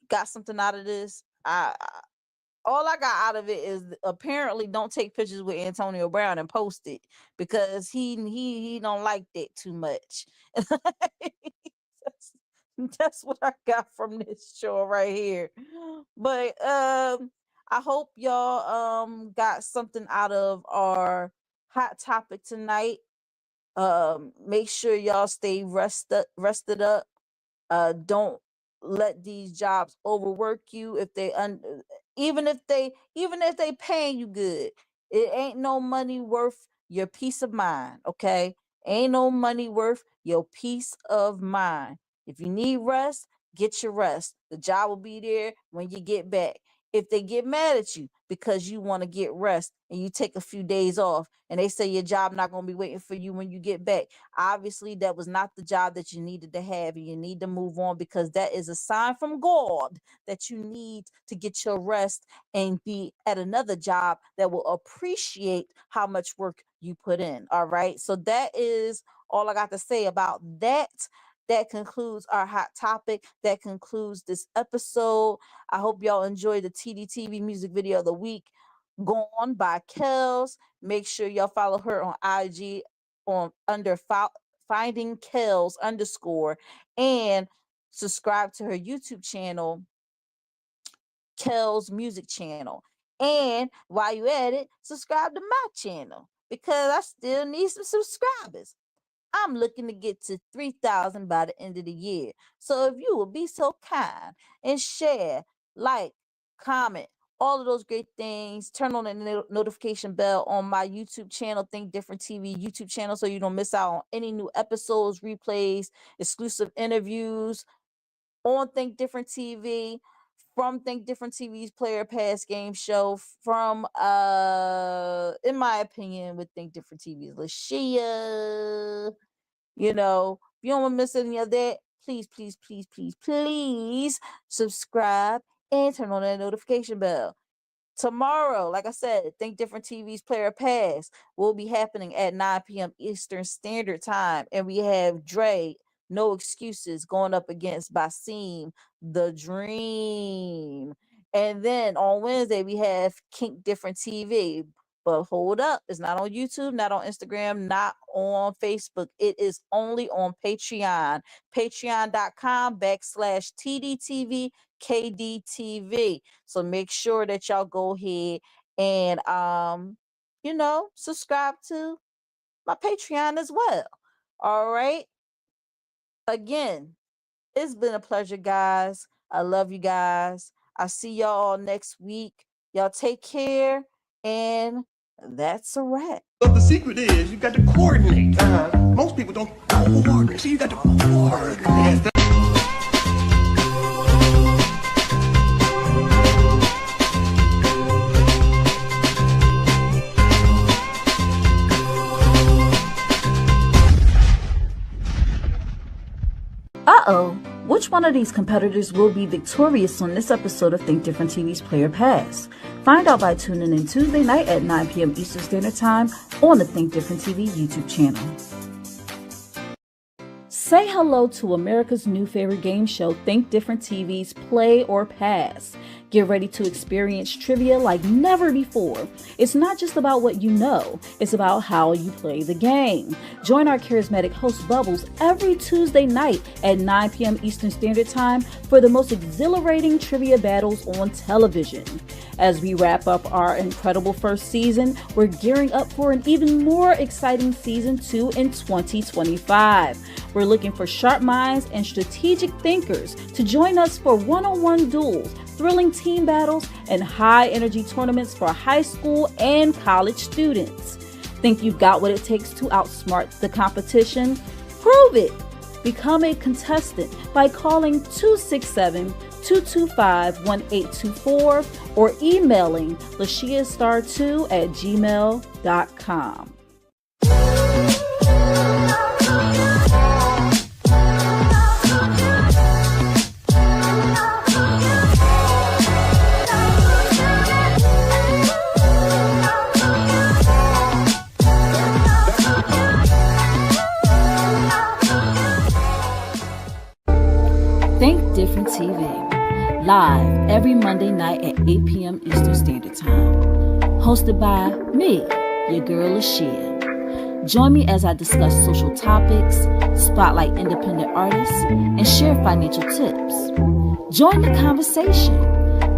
got something out of this. All I got out of it is apparently don't take pictures with Antonio Brown and post it, because he don't like that too much. that's, that's what I got from this show right here. But I hope y'all got something out of our hot topic tonight. Make sure y'all stay rested up. Don't let these jobs overwork you. If they even if they paying you good, it ain't no money worth your peace of mind. Okay, ain't no money worth your peace of mind. If you need rest, get your rest. The job will be there when you get back. If they get mad at you because you want to get rest and you take a few days off and they say your job not going to be waiting for you when you get back, obviously that was not the job that you needed to have, and you need to move on, because that is a sign from God that you need to get your rest and be at another job that will appreciate how much work you put in. All right, so that is all I got to say about that. That concludes our hot topic. That concludes this episode. I hope y'all enjoyed the TDTV music video of the week, Gone by Kels. Make sure y'all follow her on IG on under finding Kels _ and subscribe to her YouTube channel, Kels Music Channel. And while you at it, subscribe to my channel, because I still need some subscribers. I'm looking to get to 3,000 by the end of the year. So if you will be so kind and share, like, comment, all of those great things, turn on the notification bell on my YouTube channel, Think Different TV YouTube channel, so you don't miss out on any new episodes, replays, exclusive interviews, on Think Different TV, from Think Different TV's Player Pass game show, from in my opinion, with Think Different TV's Lashia. You know, if you don't want to miss any of that, please subscribe and turn on that notification bell. Tomorrow, like I said, Think Different TV's Player Pass will be happening at 9 p.m. Eastern Standard Time. And we have Dre, No Excuses, going up against Basim, The Dream. And then on Wednesday, we have Kink Different TV. But hold up, it's not on YouTube, not on Instagram, not on Facebook. It is only on Patreon. Patreon.com/TDTV KDTV. So make sure that y'all go ahead and subscribe to my Patreon as well. All right. Again, it's been a pleasure, guys. I love you guys. I'll see y'all next week. Y'all take care, and that's a wrap. But the secret is you got to coordinate. Most people don't coordinate. See, you got to coordinate. Which one of these competitors will be victorious on this episode of Think Different TV's Player Pass? Find out by tuning in Tuesday night at 9 p.m. Eastern Standard Time on the Think Different TV YouTube channel. Say hello to America's new favorite game show, Think Different TV's Play or Pass. Get ready to experience trivia like never before. It's not just about what you know, it's about how you play the game. Join our charismatic host Bubbles every Tuesday night at 9 p.m. Eastern Standard Time for the most exhilarating trivia battles on television. As we wrap up our incredible first season, we're gearing up for an even more exciting season 2 in 2025. We're looking for sharp minds and strategic thinkers to join us for one-on-one duels, thrilling team battles, and high-energy tournaments for high school and college students. Think you've got what it takes to outsmart the competition? Prove it! Become a contestant by calling 267-225-1824 or emailing lashiastar2@gmail.com. Think Different TV, live every Monday night at 8 p.m. Eastern Standard Time. Hosted by me, your girl Lashia. Join me as I discuss social topics, spotlight independent artists, and share financial tips. Join the conversation.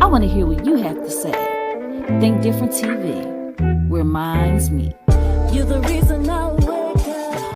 I want to hear what you have to say. Think Different TV, where minds meet. You're the reason I